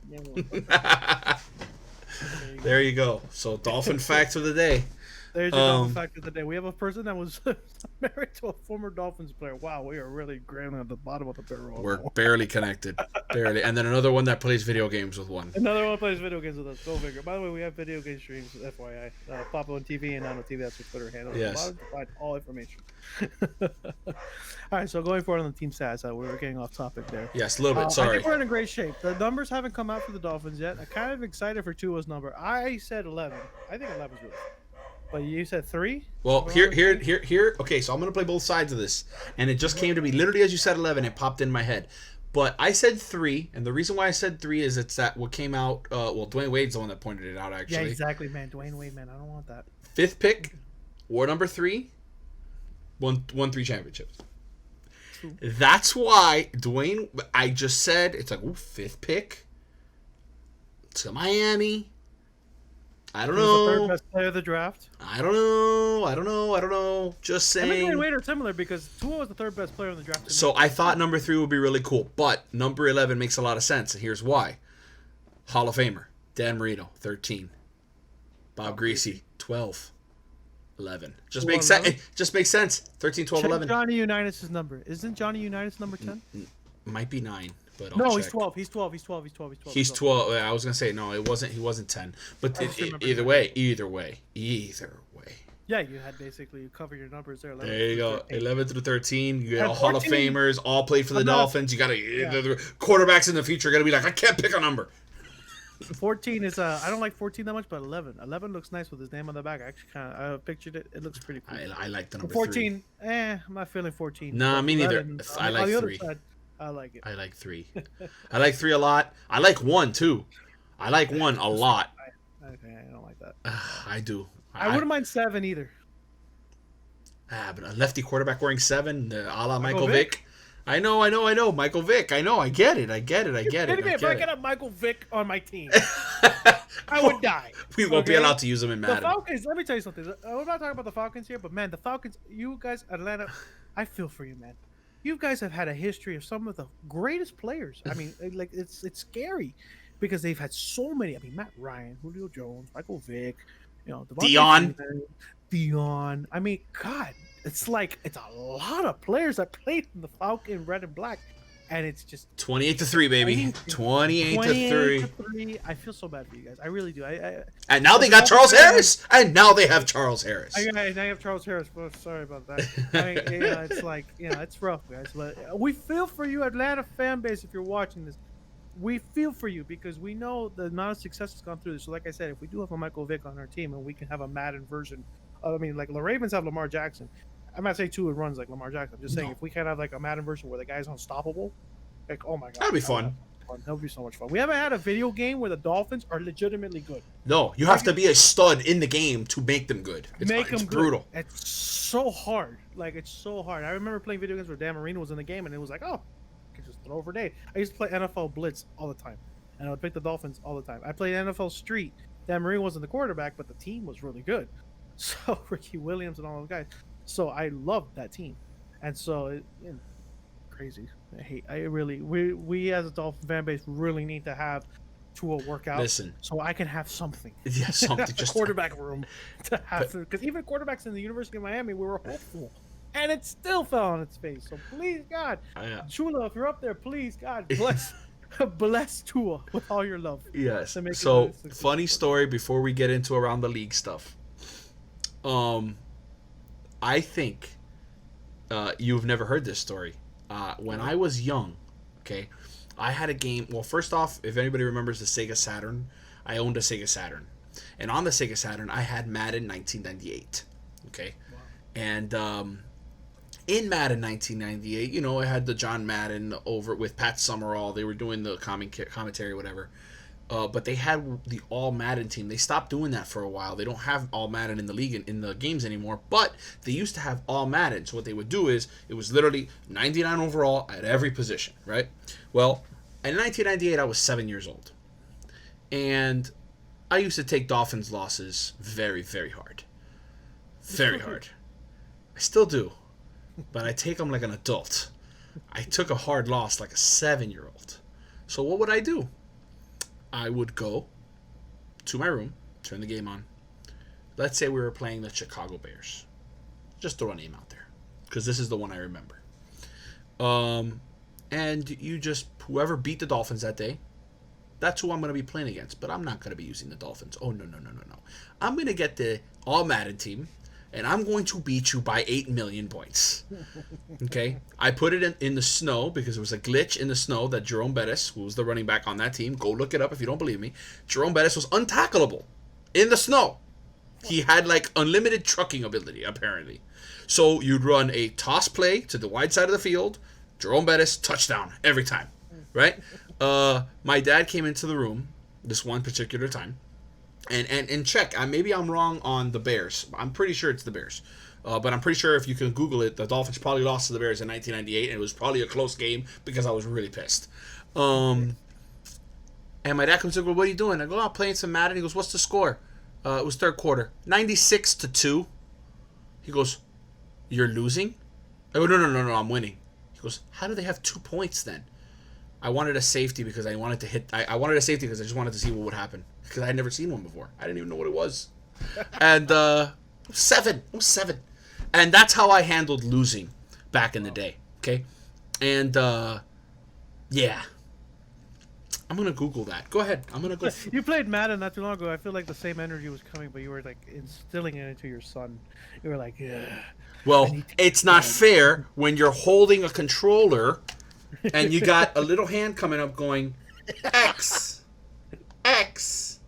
There you go. So Dolphin fact of the day. There's your Dolphin fact of the day. We have a person that was married to a former Dolphins player. Wow, we are really grinding at the bottom of the barrel. We're barely connected. Barely. And then another one that plays video games with one. Another one plays video games with us. Go figure. By the way, we have video game streams, FYI. Papo and TV and Nano TV. That's your Twitter handle. Yes. Provide all information. All right, so going forward on the team stats, we were getting off topic there. Yes, a little bit. I Sorry. think we're in a great shape. The numbers haven't come out for the Dolphins yet. I'm kind of excited for Tua's number. I said 11. I think 11 is really good. But you said 3? Well, here. Okay, so I'm gonna play both sides of this, and it just came to me literally as you said 11. It popped in my head, but I said 3, and the reason why I said 3 is it's that what came out. Well, Dwayne Wade's the one that pointed it out actually. Yeah, exactly, man. Dwayne Wade, man. I don't want that. 5th pick, war number 3, won 3 championships. True. That's why Dwayne. I just said it's like 5th pick. To Miami. I don't know. The third best player of the draft. I don't know. Just Him saying. and Dwayne Wade are similar because Tua was the third best player in the draft. So I thought number 3 would be really cool, but number 11 makes a lot of sense. And here's why: Hall of Famer Dan Marino, 13. Bob Greasy, 12. 11. Just makes sense. It just makes sense. 13, 12, Check 11. Johnny Unitas' number. Isn't Johnny Unitas number 10? Might be 9, but I'll No, check. he's 12. He's 12. He's 12. He's 12. He's 12. He's 12. I was gonna say no. It wasn't. He wasn't 10. But I just remember either that. way. Yeah, you had basically you cover your numbers there. 11 There you through go. 13. 11 through 13. You got And all Hall of 14, Famers, all played for the I'm not- Dolphins. You got the quarterbacks in the future are gonna be like, I can't pick a number. 14 is I don't like 14 that much, but 11. 11 looks nice with his name on the back. I actually kind of I pictured it. It looks pretty cool. I like the number 14, I'm not feeling 14. Nah, But me neither. 11, I on like the other 3. side, I like it. I like 3. I like 3 a lot. I like 1 too. I like 1 a lot. Okay, I don't like that. I do. I wouldn't mind 7 either. But a lefty quarterback wearing 7, a la Michael Michael Vick. I know. Michael Vick. I know. I get it. Kidding me? If I could have Michael Vick on my team, I would die. We won't be allowed to use him in The Madden. Falcons, let me tell you something. We're not talking about the Falcons here, but man, the Falcons, you guys, Atlanta, I feel for you, man. You guys have had a history of some of the greatest players. I mean, like it's scary because they've had so many. I mean, Matt Ryan, Julio Jones, Michael Vick, Dion. Dion. I mean, God, it's a lot of players that played in the Falcon red and black, and it's just 28-3, baby. 28-3. 3. I feel so bad for you guys. I really do. And now they got Charles Harris. And now they have Charles Harris. I have Charles Harris. Well, sorry about that. I mean, it's like, it's rough, guys. But we feel for you, Atlanta fan base, if you're watching this. We feel for you because we know the amount of success has gone through this. So, like I said, if we do have a Michael Vick on our team and we can have a Madden version, like the Ravens have Lamar Jackson. I'm not saying 2 runs like Lamar Jackson. I'm just saying if we can have like a Madden version where the guy's unstoppable, like, oh my God. That'd be fun. That would be so much fun. We haven't had a video game where the Dolphins are legitimately good. No, you have to be a stud in the game to make them good. It's brutal. Good. It's so hard. Like, it's so hard. I remember playing video games where Dan Marino was in the game, and it was like, oh, I can just throw for day. I used to play NFL Blitz all the time, and I would pick the Dolphins all the time. I played NFL Street. Dan Marino wasn't the quarterback, but the team was really good. So Ricky Williams and all those guys. So I loved that team, and so crazy. We as a Dolphin fan base really need to have Tua workout. Listen, so I can have something. Yeah, something. Just quarterback room to have, because even quarterbacks in the University of Miami, we were hopeful, and it still fell on its face. So please, God, Shula, if you're up there, please, God, bless Tua with all your love. Yes. So funny story before we get into around the league stuff. I think you've never heard this story. When I was young, okay, I had a game. Well, first off, if anybody remembers the Sega Saturn, I owned a Sega Saturn. And on the Sega Saturn, I had Madden 1998, okay? Wow. And in Madden 1998, I had the John Madden over with Pat Summerall. They were doing the commentary, whatever. But they had the All Madden team. They stopped doing that for a while. They don't have All Madden in the league in the games anymore. But they used to have All Madden. So what they would do is it was literally 99 overall at every position, right? Well, in 1998, I was 7 years old, and I used to take Dolphins losses very, very hard, very hard. I still do, but I take them like an adult. I took a hard loss like a 7-year-old. So what would I do? I would go to my room, turn the game on. Let's say we were playing the Chicago Bears. Just throw a name out there, because this is the one I remember. And you just, whoever beat the Dolphins that day, that's who I'm going to be playing against. But I'm not going to be using the Dolphins. Oh, no. I'm going to get the All Madden team, and I'm going to beat you by 8 million points. Okay? I put it in the snow because there was a glitch in the snow that Jerome Bettis, who was the running back on that team, go look it up if you don't believe me. Jerome Bettis was untackleable in the snow. He had like unlimited trucking ability, apparently. So you'd run a toss play to the wide side of the field, Jerome Bettis, touchdown every time, right? My dad came into the room this one particular time, and check. Maybe I'm wrong on the Bears. I'm pretty sure it's the Bears. But I'm pretty sure if you can Google it, the Dolphins probably lost to the Bears in 1998, and it was probably a close game because I was really pissed. And my dad comes in, well, what are you doing? I go, I'm playing some Madden. He goes, what's the score? It was third quarter. 96-2. He goes, you're losing? I go, no, I'm winning. He goes, how do they have 2 points then? I wanted a safety because I wanted to hit. I wanted a safety because I just wanted to see what would happen, because I had never seen one before. I didn't even know what it was. And 7. I was 7. And that's how I handled losing back in the day. Okay. And Yeah. I'm gonna Google that. Go ahead. I'm gonna go. You played Madden not too long ago. I feel like the same energy was coming, but you were like instilling it into your son. You were like, yeah. Well, it's not fair when you're holding a controller and you got a little hand coming up going X, X,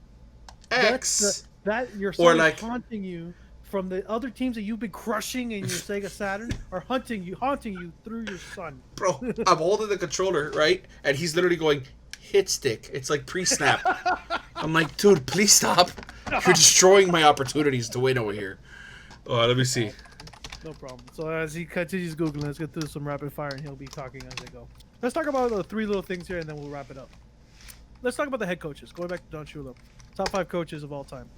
X. That your Or son like- is haunting you from the other teams that you've been crushing in your Sega Saturn are haunting you through your son. Bro, I'm holding the controller, right? And he's literally going, hit stick. It's like pre-snap. I'm like, dude, please stop. You're destroying my opportunities to win over here. Let me see. No problem. So as he continues Googling, let's get through some rapid fire and he'll be talking as they go. Let's talk about the three little things here and then we'll wrap it up. Let's talk about the head coaches. Going back to Don Shula. Top 5 coaches of all time.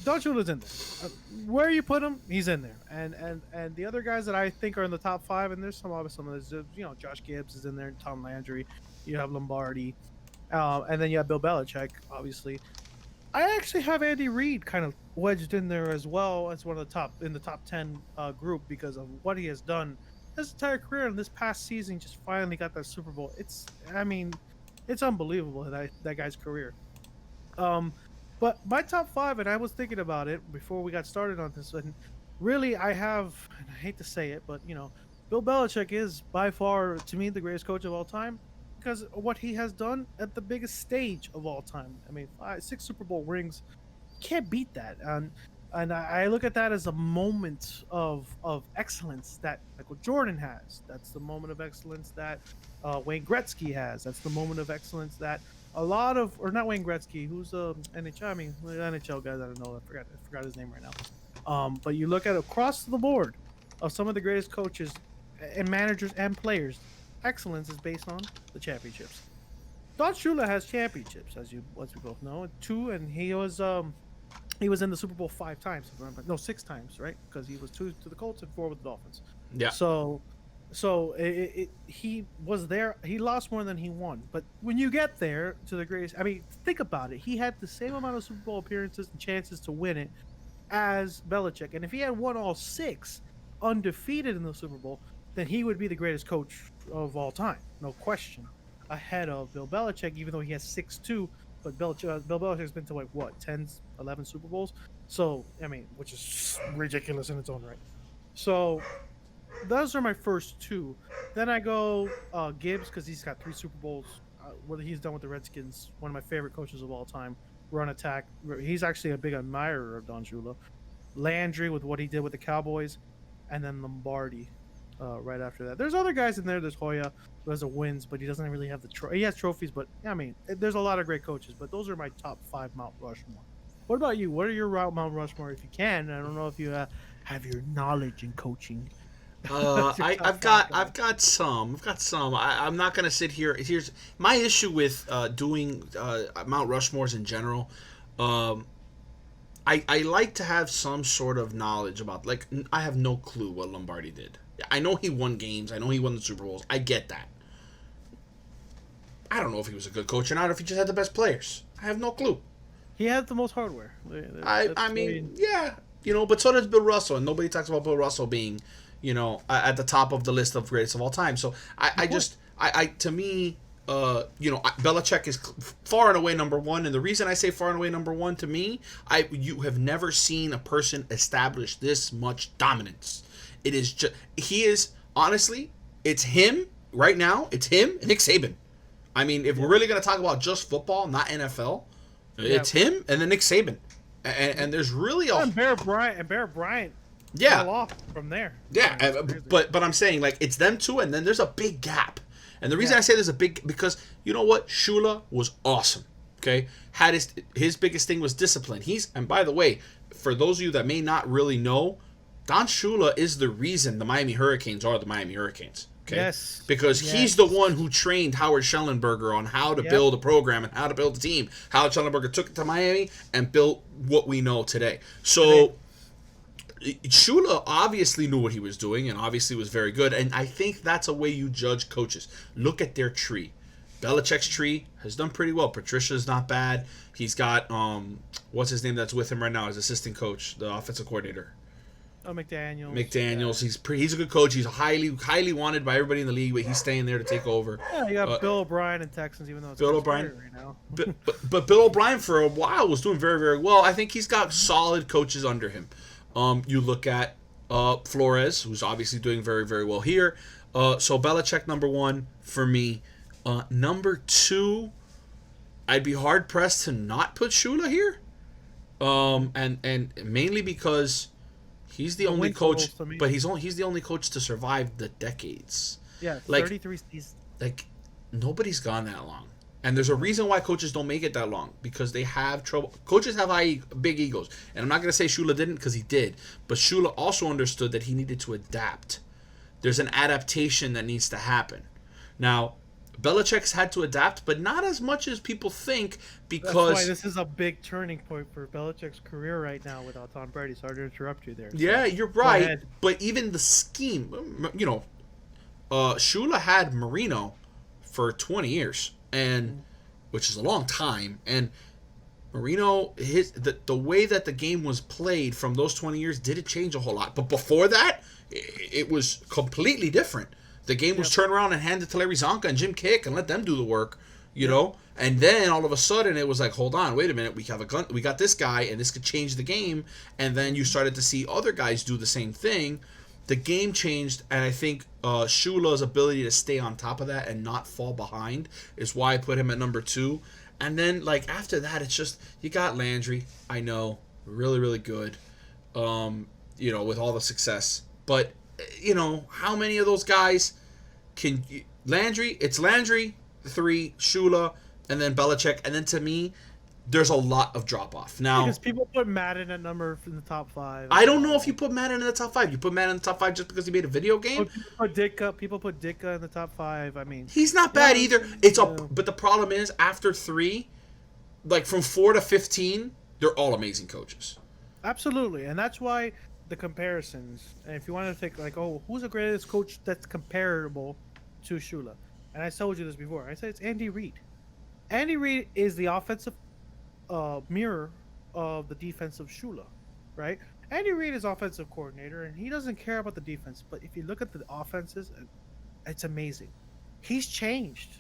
Don Shula's in there. Where you put him, he's in there. And the other guys that I think are in the top 5, and there's some of those, Josh Gibbs is in there, Tom Landry, you have Lombardi, and then you have Bill Belichick, obviously. I actually have Andy Reid kind of wedged in there as well as one of the top 10 group because of what he has done his entire career. And this past season, just finally got that Super Bowl. It's unbelievable that guy's career. But my top 5, and I was thinking about it before we got started on this, and really I hate to say it, but Bill Belichick is by far, to me, the greatest coach of all time because of what he has done at the biggest stage of all time. I mean, 6 Super Bowl rings, can't beat that. And I look at that as a moment of excellence that Michael Jordan has. That's the moment of excellence that Wayne Gretzky has. That's the moment of excellence that a lot of, or not Wayne Gretzky, who's NHL. I mean, the NHL guys. I don't know. I forgot his name right now. But you look at across the board of some of the greatest coaches and managers and players, excellence is based on the championships. Don Shula has championships, as we both know, 2, and he was in the Super Bowl 5 times. No, 6 times, right? Because he was 2 to the Colts and 4 with the Dolphins. Yeah. So he was there. He lost more than he won. But when you get there to the greatest, I mean, think about it. He had the same amount of Super Bowl appearances and chances to win it as Belichick. And if he had won all 6 undefeated in the Super Bowl, then he would be the greatest coach of all time. No question. Ahead of Bill Belichick, even though he has 6-2. But Bill Belichick's been to 10, 11 Super Bowls. So, I mean, which is ridiculous in its own right. So those are my first 2. Then I go Gibbs because he's got 3 Super Bowls. What he's done with the Redskins, one of my favorite coaches of all time. Run attack. He's actually a big admirer of Don Shula. Landry with what he did with the Cowboys, and then Lombardi right after that. There's other guys in there. There's Hoya who has wins, but he doesn't really have he has trophies. But I mean, there's a lot of great coaches. But those are my top 5 Mount Rushmore. What about you? What are your Mount Rushmore if you can? I don't know if you have your knowledge in coaching. I've got some. I'm not gonna sit here. Here's my issue with doing Mount Rushmores in general. I like to have some sort of knowledge about. Like, I have no clue what Lombardi did. I know he won games. I know he won the Super Bowls. I get that. I don't know if he was a good coach or not, or if he just had the best players. I have no clue. He had the most hardware. I mean, yeah, but so does Bill Russell, and nobody talks about Bill Russell being, at the top of the list of greatest of all time. So to me, Belichick is far and away number 1, and the reason I say far and away number 1 to me, you have never seen a person establish this much dominance. It is just honestly, it's him right now. It's him and Nick Saban. I mean, if we're really gonna talk about just football, not NFL, it's him and then Nick Saban, and there's really and Bear Bryant fell off from there. Yeah, but I'm saying, like, it's them 2, and then there's a big gap. And the reason I say there's a big, because you know what, Shula was awesome. Okay, had his biggest thing was discipline. And by the way, for those of you that may not really know, Don Shula is the reason the Miami Hurricanes are the Miami Hurricanes. Okay? Yes. Because he's the one who trained Howard Schellenberger on how to build a program and how to build a team. Howard Schellenberger took it to Miami and built what we know today. So Shula obviously knew what he was doing and obviously was very good. And I think that's a way you judge coaches. Look at their tree. Belichick's tree has done pretty well. Patricia's not bad. He's got what's his name that's with him right now, his assistant coach, the offensive coordinator. Oh, McDaniels. McDaniels. He's a good coach. He's highly wanted by everybody in the league, but he's staying there to take over. Yeah, you got Bill O'Brien and Texans, even though it's Bill O'Brien right now. but Bill O'Brien for a while was doing very, very well. I think he's got solid coaches under him. You look at Flores, who's obviously doing very, very well here. So Belichick number 1 for me. Number 2, I'd be hard pressed to not put Shula here. And mainly because he's the only coach, but he's the only coach to survive the decades. Yeah, like 33 seasons. Like nobody's gone that long. And there's a reason why coaches don't make it that long, because they have trouble. Coaches have big egos. And I'm not going to say Shula didn't, because he did. But Shula also understood that he needed to adapt. There's an adaptation that needs to happen. Now, Belichick's had to adapt, but not as much as people think, because... That's why this is a big turning point for Belichick's career right now without Tom Brady. Sorry to interrupt you there. Yeah, you're right. But even the scheme, Shula had Marino for 20 years. And which is a long time, and Marino, the way that the game was played from those 20 years didn't change a whole lot. But before that, it was completely different. The game was turned around and handed to Larry Zonka and Jim Kick and let them do the work, you know. And then all of a sudden it was like, hold on, wait a minute, we got this guy, and this could change the game. And then you started to see other guys do the same thing. The game changed, and I think Shula's ability to stay on top of that and not fall behind is why I put him at number 2. And then, like, after that, it's just, you got Landry, I know, really, really good, with all the success. But, how many of those guys can... Landry, it's Landry, 3, Shula, and then Belichick. And then, to me, there's a lot of drop-off. Now, because people put Madden at number in the top 5. I don't know if you put Madden in the top 5. You put Madden in the top 5 just because he made a video game? People put Ditka in the top 5. I mean, he's not bad either. But the problem is, after 3, like from 4 to 15, they're all amazing coaches. Absolutely, and that's why the comparisons. And if you want to think like, who's the greatest coach that's comparable to Shula? And I told you this before. I said it's Andy Reid. Andy Reid is the offensive mirror of the defensive Shula, right? Andy Reid is offensive coordinator, and he doesn't care about the defense. But if you look at the offenses, it's amazing. He's changed.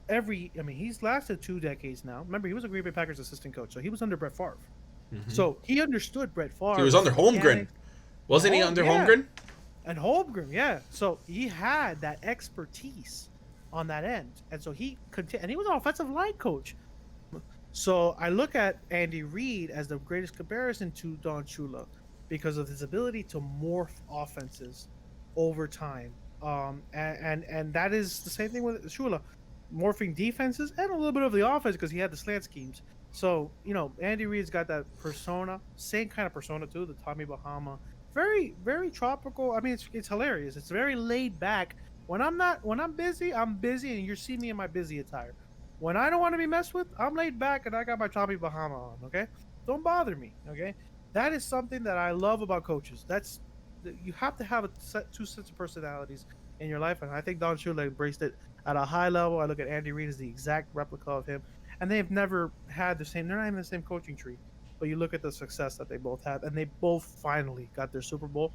He's lasted 2 decades now. Remember, he was a Green Bay Packers assistant coach, so he was under Brett Favre. Mm-hmm. So he understood Brett Favre. He was under Holmgren. Wasn't he under Holmgren? And Holmgren, yeah. So he had that expertise on that end. And so he was an offensive line coach. So I look at Andy Reid as the greatest comparison to Don Shula because of his ability to morph offenses over time. And that is the same thing with Shula, morphing defenses and a little bit of the offense because he had the slant schemes. So, Andy Reid's got that persona, same kind of persona too, the Tommy Bahama. Very, very tropical. I mean, it's hilarious. It's very laid back. When I'm busy, I'm busy, and you see me in my busy attire. When I don't want to be messed with, I'm laid back and I got my Tommy Bahama on, okay? Don't bother me, okay? That is something that I love about coaches. You have to have 2 sets of personalities in your life, and I think Don Shula embraced it at a high level. I look at Andy Reid as the exact replica of him, and they've never had they're not even the same coaching tree, but you look at the success that they both have, and they both finally got their Super Bowl.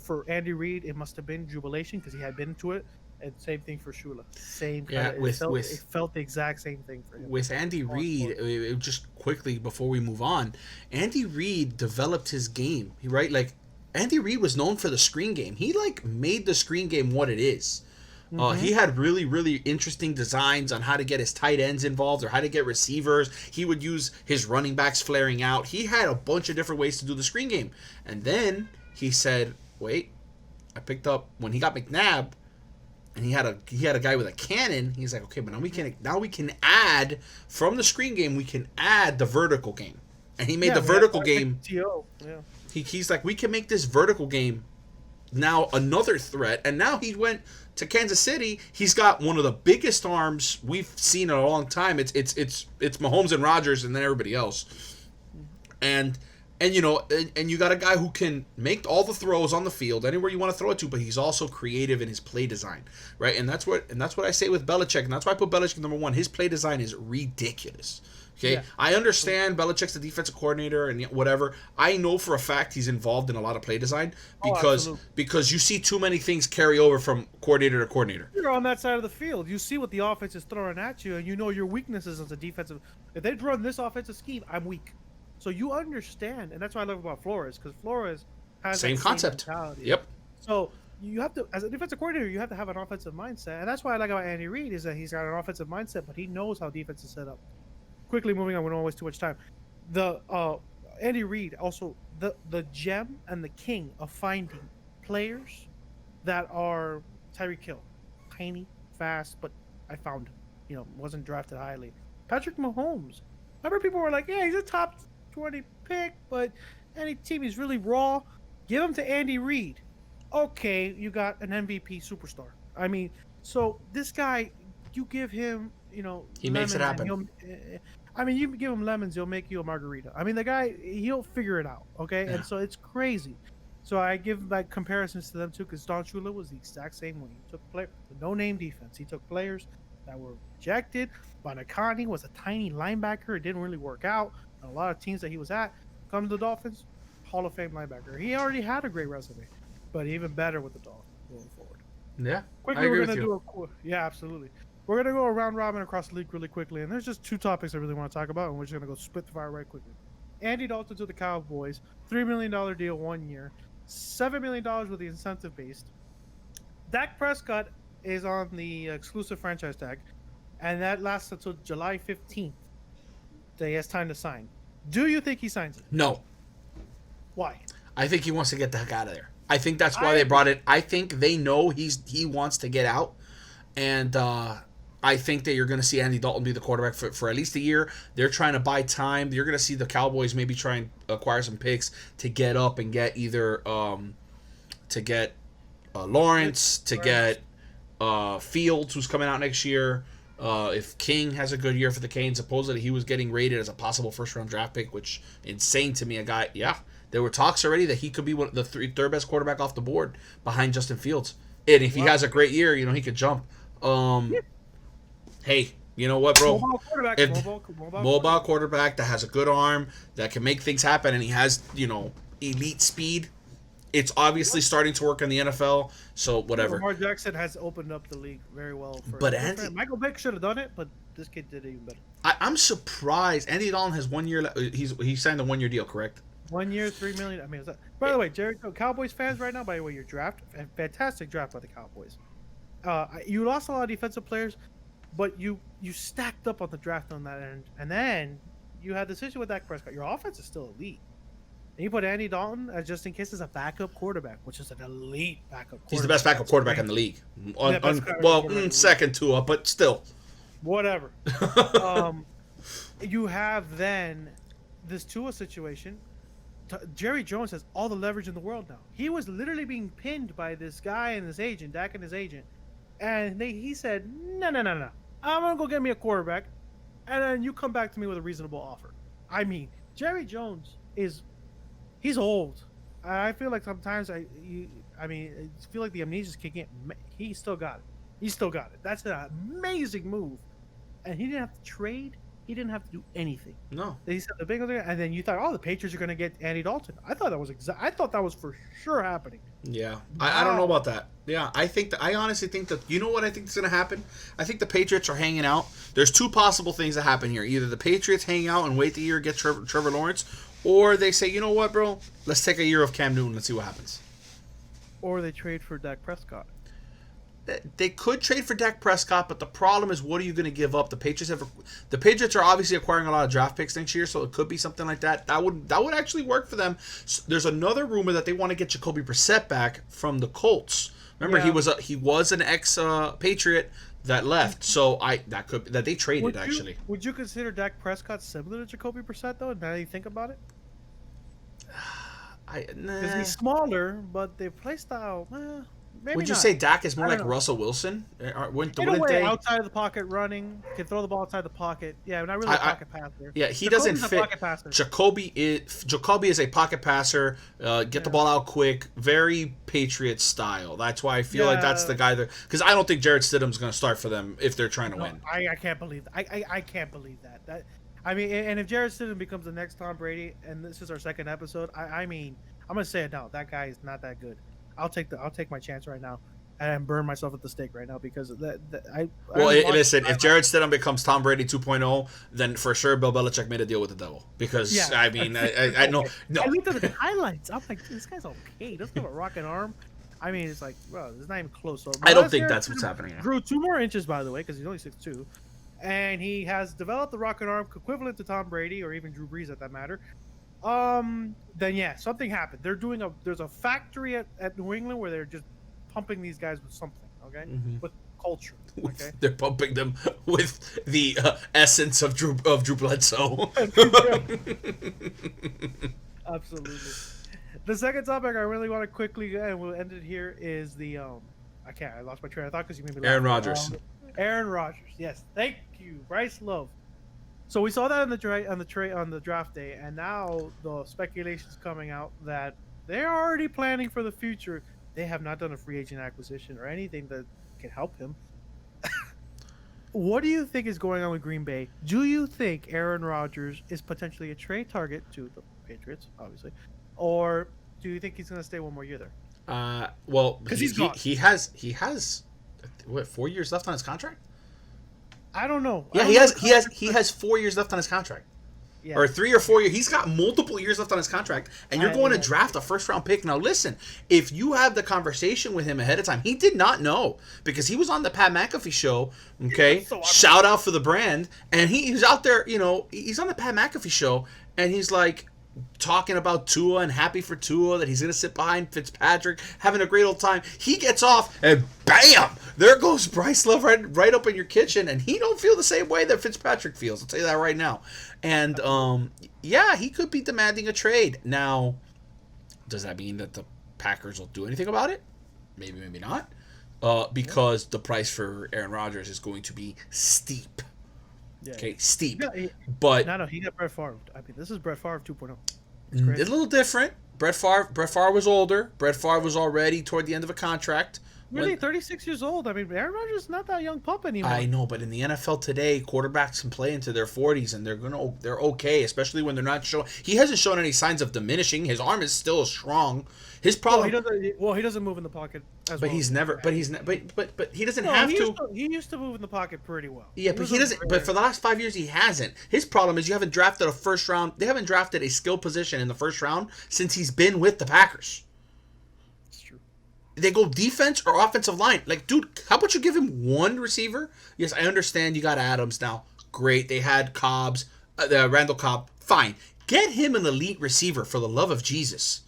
For Andy Reid, it must have been jubilation because he had been to it. And same thing for Shula. Same kind of, it felt the exact same thing for him. With Andy Reid, just quickly before we move on, Andy Reid developed his game. Andy Reid was known for the screen game. He made the screen game what it is. Mm-hmm. He had really, really interesting designs on how to get his tight ends involved or how to get receivers. He would use his running backs flaring out. He had a bunch of different ways to do the screen game. And then he said, wait, I picked up when he got McNabb, and he had a guy with a cannon. He's like, okay, but now we can add from the screen game. We can add the vertical game, and he made the vertical game. He's like, we can make this vertical game now another threat. And now he went to Kansas City. He's got one of the biggest arms we've seen in a long time. It's Mahomes and Rodgers, and then everybody else. And you got a guy who can make all the throws on the field anywhere you want to throw it to, but he's also creative in his play design, right? And that's what I say with Belichick, and that's why I put Belichick number 1. His play design is ridiculous. Okay, Yeah. I understand Belichick's the defensive coordinator and whatever. I know for a fact he's involved in a lot of play design because you see too many things carry over from coordinator to coordinator. You're on that side of the field. You see what the offense is throwing at you, and you know your weaknesses as a defensive. If they run this offensive scheme, I'm weak. So you understand, and that's what I love about Flores, because Flores has Same that concept. mentality. Yep. So you have to, as a defensive coordinator, you have to have an offensive mindset, and that's why I like about Andy Reid is that he's got an offensive mindset, but he knows how defense is set up. Quickly moving on, we don't waste too much time. The Andy Reid also the gem and the king of finding players that are Tyreek Hill, tiny, fast, but I found him. You know, wasn't drafted highly. Patrick Mahomes. Remember, people were like, "Yeah, he's a top 20 pick, but any team is really raw. Give him to Andy Reid." Okay, you got an MVP superstar. I mean, so this guy, you give him, you know, He makes it happen. I mean, you give him lemons, he'll make you a margarita. I mean, the guy, he'll figure it out, okay? Yeah. And so it's crazy. So I give like comparisons to them too, because Don Shula was the exact same way. He took no-name defense. He took players that were rejected. Bonacani was a tiny linebacker. It didn't really work out. And a lot of teams that he was at, comes to the Dolphins, Hall of Fame linebacker. He already had a great resume, but even better with the Dolphins going forward. Yeah, Quickly, we're gonna do yeah, absolutely. We're gonna go a round robin across the league really quickly, and there's just two topics I really want to talk about, and we're just gonna go spit the fire right quickly. Andy Dalton to the Cowboys, $3 million deal 1 year, $7 million with the incentive based. Dak Prescott is on the exclusive franchise tag, and that lasts until July 15th. That he has time to sign. Do you think he signs it? No. Why? I think he wants to get the heck out of there. I think that's why they brought it. I think they know he wants to get out, and I think that you're going to see Andy Dalton be the quarterback for at least a year. They're trying to buy time. You're going to see the Cowboys maybe try and acquire some picks to get up and get either Lawrence, to get Fields, who's coming out next year. If King has a good year for the Canes, supposedly he was getting rated as a possible first-round draft pick, which insane to me. A guy, yeah, there were talks already that he could be the third best quarterback off the board behind Justin Fields. And if he has a great year, you know, he could jump. Hey, you know what, bro? Mobile quarterback that has a good arm, that can make things happen, and he has, you know, elite speed. It's obviously starting to work in the NFL, so whatever. Lamar Jackson has opened up the league very well. But Andy, Michael Vick should have done it, but this kid did it even better. I'm surprised. Andy Dalton has 1 year. He signed a 1 year deal, correct? 1 year, $3 million. I mean, by the way, Cowboys fans right now. By the way, your draft, fantastic draft by the Cowboys. You lost a lot of defensive players, but you stacked up on the draft on that end, and then you had the situation with Dak Prescott. Your offense is still elite. And you put Andy Dalton as just in case as a backup quarterback, which is an elite backup quarterback. He's the best backup quarterback in the league. Second to up, but still. Whatever. You have then this Tua situation. Jerry Jones has all the leverage in the world now. He was literally being pinned by this guy and his agent, Dak and his agent. And he said, no. I'm going to go get me a quarterback, and then you come back to me with a reasonable offer. I mean, Jerry Jones he's old. I feel like sometimes I feel like the amnesia's kicking in. He still got it. That's an amazing move. And he didn't have to trade. He didn't have to do anything. No. He said the Bengals, and then you thought, the Patriots are going to get Andy Dalton. I thought that was for sure happening. Yeah, I don't know about that. Yeah, I honestly think that, you know what I think is going to happen? I think the Patriots are hanging out. There's two possible things that happen here. Either the Patriots hang out and wait the year to get Trevor Lawrence, or they say, you know what, bro? Let's take a year of Cam Newton. Let's see what happens. Or they trade for Dak Prescott. They could trade for Dak Prescott, but the problem is, what are you going to give up? The Patriots are obviously acquiring a lot of draft picks next year, so it could be something like that. That would actually work for them. So there's another rumor that they want to get Jacoby Brissett back from the Colts. Remember, he was an ex-Patriot that left, so that they traded actually. Would you consider Dak Prescott similar to Jacoby Brissett though? Now that you think about it, because he's smaller, but their play style. Maybe would you say Dak is more like Russell Wilson? In a way, outside of the pocket running, can throw the ball outside the pocket. Yeah, not really a pocket passer. Yeah, he doesn't fit. Jacoby is a pocket passer. Get the ball out quick, very Patriot style. That's why I feel like that's the guy because I don't think Jarrett Stidham's going to start for them if they're trying to win. I can't believe that. I can't believe that. I mean, and if Jared Stidham becomes the next Tom Brady, and this is our second episode, I mean, I'm gonna say it now. That guy is not that good. I'll take my chance right now and burn myself at the stake right now because of that. Listen, if Jared Stidham becomes Tom Brady 2.0, then for sure Bill Belichick made a deal with the devil because I mean, I know. No. I looked at the highlights. I'm like, this guy's okay. He doesn't have a rocket arm. I mean, it's like, bro, it's not even close. So I don't think that's what's happening. Grew 2 more inches, by the way, because he's only 6'2", and he has developed the rocket arm equivalent to Tom Brady or even Drew Brees, at that matter. Then yeah, something happened. There's a factory at New England where they're just pumping these guys with something, okay, with culture. Okay, they're pumping them with the essence of Drew Bledsoe. Absolutely. The second topic I really want to quickly, and we'll end it here, is the I lost my train of thought because you made me laugh. Aaron Rodgers. Aaron Rodgers. Yes, thank you, Bryce Love. So we saw that on the draft day, and now the speculation's coming out that they're already planning for the future. They have not done a free agent acquisition or anything that can help him. What do you think is going on with Green Bay? Do you think Aaron Rodgers is potentially a trade target to the Patriots, obviously, or do you think he's going to stay one more year there? Well, because he has what, 4 years left on his contract? I don't know. Yeah, he has 4 years left on his contract. Yeah. Or 3 or 4 years. He's got multiple years left on his contract, and you're going to draft a first-round pick. Now, listen, if you have the conversation with him ahead of time, he did not know because he was on the Pat McAfee show, okay? Shout out for the brand. And he's out there, he's on the Pat McAfee show, and he's like talking about Tua and happy for Tua that he's going to sit behind Fitzpatrick, having a great old time. He gets off, and bam! There goes Bryce Love right up in your kitchen, and he don't feel the same way that Fitzpatrick feels. I'll tell you that right now. And, yeah, he could be demanding a trade. Now, does that mean that the Packers will do anything about it? Maybe, maybe not. Because the price for Aaron Rodgers is going to be steep. Yeah, okay, steep. But no, he got Brett Favre. I mean, this is Brett Favre 2.0. It's a little different. Brett Favre was older. Brett Favre was already toward the end of a contract. Really, 36 years old. I mean, Aaron Rodgers is not that young pup anymore. I know, but in the NFL today, quarterbacks can play into their 40s, and they're okay, especially when they're not showing. He hasn't shown any signs of diminishing. His arm is still strong. His problem. He doesn't move in the pocket as but well. He's never. But he doesn't have to. He used to move in the pocket pretty well. Yeah, but he doesn't. But for the last 5 years, he hasn't. His problem is you haven't drafted a first round. They haven't drafted a skill position in the first round since he's been with the Packers. They go defense or offensive line. Like, dude, how about you give him one receiver? Yes, I understand you got Adams now. Great. They had Cobbs, Randall Cobb. Fine. Get him an elite receiver for the love of Jesus.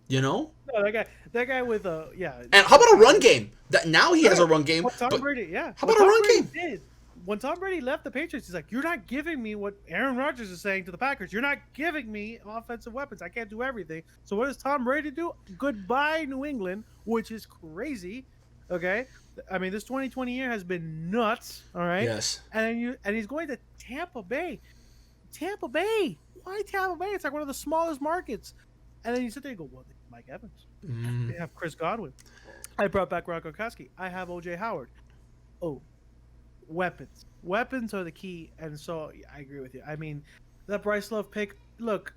No, that guy with yeah. And how about a run game? That now he has a run game. Tom Brady, yeah. How about a run game? When Tom Brady left the Patriots, he's like, you're not giving me what Aaron Rodgers is saying to the Packers. You're not giving me offensive weapons. I can't do everything. So what does Tom Brady do? Goodbye, New England, which is crazy. Okay? I mean, this 2020 year has been nuts. All right? Yes. And he's going to Tampa Bay. Tampa Bay. Why Tampa Bay? It's like one of the smallest markets. And then you sit there and go, well, they have Mike Evans. They have Chris Godwin. I brought back Rob Gronkowski. I have O.J. Howard. Oh. Weapons are the key, and so I agree with you. I mean, that Bryce Love pick, look,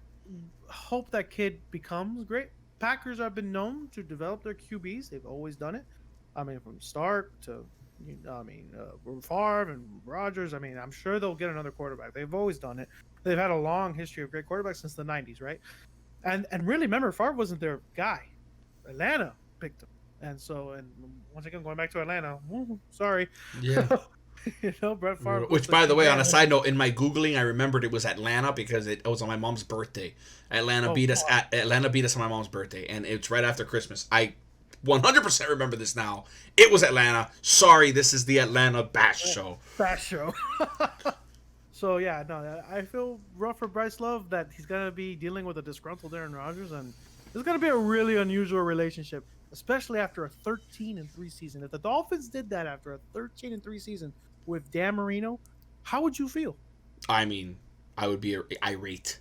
hope that kid becomes great. Packers have been known to develop their QBs. They've always done it. I mean, from Stark to, Favre and Rodgers. I mean, I'm sure they'll get another quarterback. They've always done it. They've had a long history of great quarterbacks since the 90s, right? And really, remember, Favre wasn't their guy. Atlanta picked him. And once again, going back to Atlanta, sorry. Yeah. Brett Favre. Which, by the way, on a side note, in my Googling, I remembered it was Atlanta because it was on my mom's birthday. Atlanta beat us on my mom's birthday, and it's right after Christmas. I 100% remember this now. It was Atlanta. Sorry, this is the Atlanta Bash Show. Bash Show. So, yeah, no, I feel rough for Bryce Love that he's going to be dealing with a disgruntled Aaron Rodgers, and it's going to be a really unusual relationship, especially after a 13-3 season. If the Dolphins did that after a 13-3 season with Dan Marino, how would you feel? I mean, I would be irate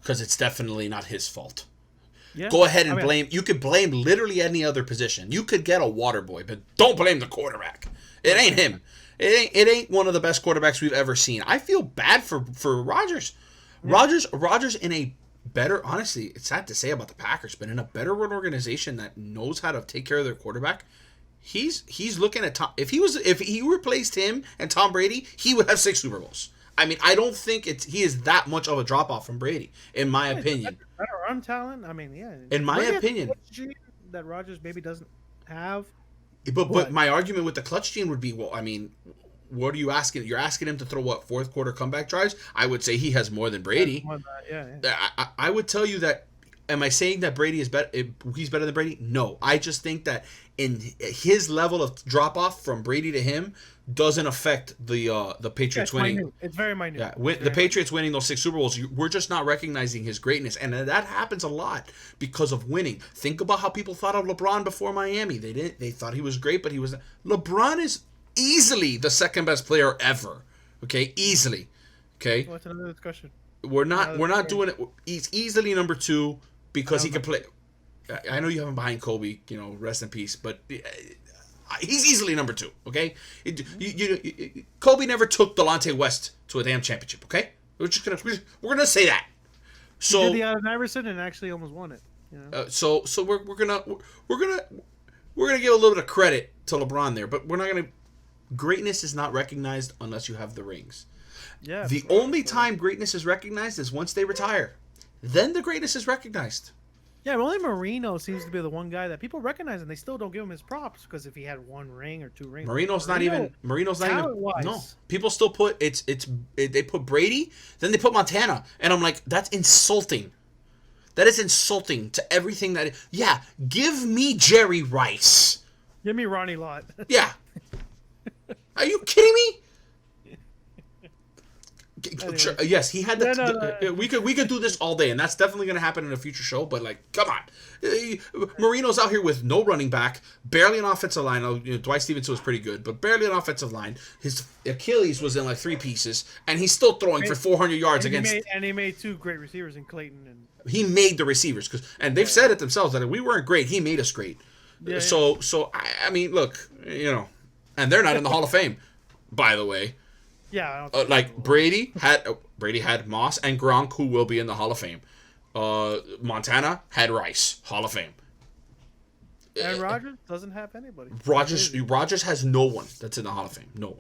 because it's definitely not his fault. Yeah. Go ahead and blame. You could blame literally any other position. You could get a water boy, but don't blame the quarterback. It ain't him. It ain't one of the best quarterbacks we've ever seen. I feel bad for Rodgers. Yeah. Rodgers in a better, honestly, it's sad to say about the Packers, but in a better run organization that knows how to take care of their quarterback, he's looking at Tom. If he replaced him and Tom Brady, he would have 6 Super Bowls. I mean, I don't think he is that much of a drop off from Brady, in my opinion. Better run talent. I mean, yeah. In my opinion, that Rodgers maybe doesn't have. But my argument with the clutch gene would be, well, I mean, what are you asking? You're asking him to throw what, fourth quarter comeback drives? I would say he has more than Brady. I would tell you that. Am I saying that Brady is better? He's better than Brady? No, I just think that in his level of drop off from Brady to him doesn't affect the Patriots winning. Minute. It's very minute. Yeah, the Patriots winning those 6 Super Bowls, we're just not recognizing his greatness, and that happens a lot because of winning. Think about how people thought of LeBron before Miami. They thought he was great, but he was. LeBron is easily the second best player ever. Okay, easily. Okay. What's another discussion? We're not doing it. He's easily number 2 because he can play. I know you have him behind Kobe. Rest in peace, but. He's easily number 2, okay? Kobe never took Delonte West to a damn championship, okay? We're gonna say that. So he did the Allen Iverson and actually almost won it. So we're gonna give a little bit of credit to LeBron there, but we're not gonna. Greatness is not recognized unless you have the rings. Yeah. The only time greatness is recognized is once they retire. Then the greatness is recognized. Yeah, but only Marino seems to be the one guy that people recognize, and they still don't give him his props because if he had 1 ring or 2 rings, Marino's not even. No, people still put they put Brady, then they put Montana, and I'm like, that's insulting. That is insulting to everything that. Yeah, give me Jerry Rice. Give me Ronnie Lott. Yeah. Are you kidding me? Anyway. Yes, he had the. We could do this all day, and that's definitely going to happen in a future show. But come on, Marino's out here with no running back, barely an offensive line. Dwight Stevenson was pretty good, but barely an offensive line. His Achilles was in 3 pieces, and he's still throwing for 400 yards against. He made 2 great receivers in Clayton and. He made the receivers and they've said it themselves that if we weren't great, he made us great. Yeah, so I mean, look, and they're not in the Hall of Fame, by the way. Yeah, Brady had Moss and Gronk, who will be in the Hall of Fame. Montana had Rice, Hall of Fame. And Rodgers doesn't have anybody. Rodgers has no one that's in the Hall of Fame. No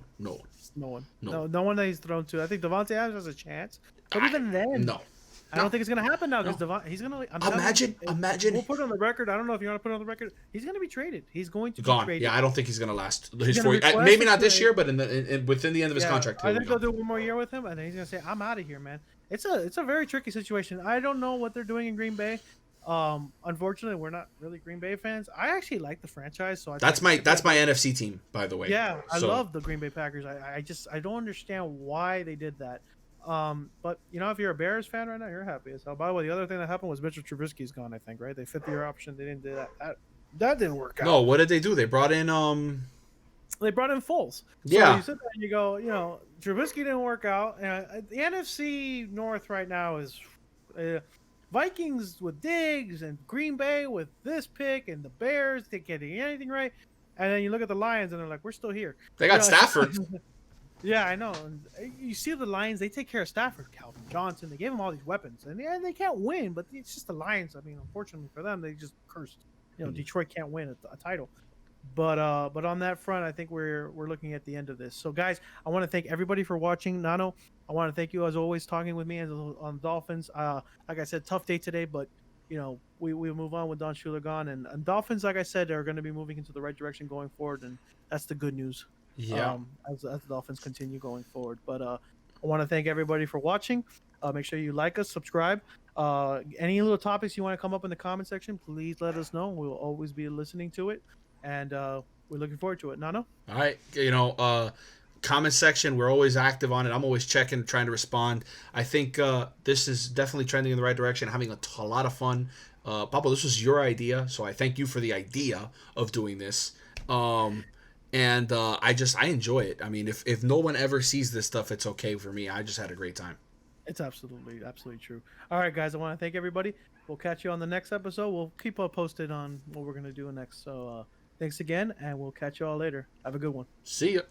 one that he's thrown to. I think Devontae Adams has a chance, but even then, no. I don't think it's gonna happen now because he's gonna. Imagine. We'll put it on the record. I don't know if you want to put it on the record. He's gonna be traded. He's going to be traded. Yeah, I don't think he's gonna last his 4 years. Maybe not this year, but within the end of his contract. I think they'll do 1 more year with him, and then he's gonna say, "I'm out of here, man." It's a very tricky situation. I don't know what they're doing in Green Bay. Unfortunately, we're not really Green Bay fans. I actually like the franchise, so that's my NFC team, by the way. Yeah, I love the Green Bay Packers. I don't understand why they did that. But if you're a Bears fan right now, you're happy as hell. By the way, the other thing that happened was Mitchell Trubisky's gone. I think, right? They 5th-year option. They didn't do that. That didn't work out. No, what did they do? They brought in They brought in Foles. So yeah. You sit there and you go, Trubisky didn't work out. The NFC North right now is Vikings with Diggs and Green Bay with this pick and the Bears. They can't do anything right. And then you look at the Lions and they're like, we're still here. They got Stafford. Yeah, I know. And you see the Lions, they take care of Stafford, Calvin Johnson. They gave him all these weapons. And they can't win, but it's just the Lions. I mean, unfortunately for them, they just cursed. Detroit can't win a title. But on that front, I think we're looking at the end of this. So, guys, I want to thank everybody for watching. Nano, I want to thank you, as always, talking with me on Dolphins. Like I said, tough day today, but, we move on with Don Shula gone. And Dolphins, like I said, are going to be moving into the right direction going forward, and that's the good news. Yeah. As the Dolphins continue going forward. But I want to thank everybody for watching. Make sure you like us, subscribe. Any little topics you want to come up in the comment section, please let us know. We'll always be listening to it, and we're looking forward to it. Nano? All right. Comment section, we're always active on it. I'm always checking, trying to respond. I think this is definitely trending in the right direction, having a lot of fun. Papo, this was your idea, so I thank you for the idea of doing this. And I enjoy it. I mean, if no one ever sees this stuff, it's okay for me. I just had a great time. It's absolutely true. All right, guys, I want to thank everybody. We'll catch you on the next episode. We'll keep posted on what we're going to do next. So Thanks again, and we'll catch you all later. Have a good one. See ya.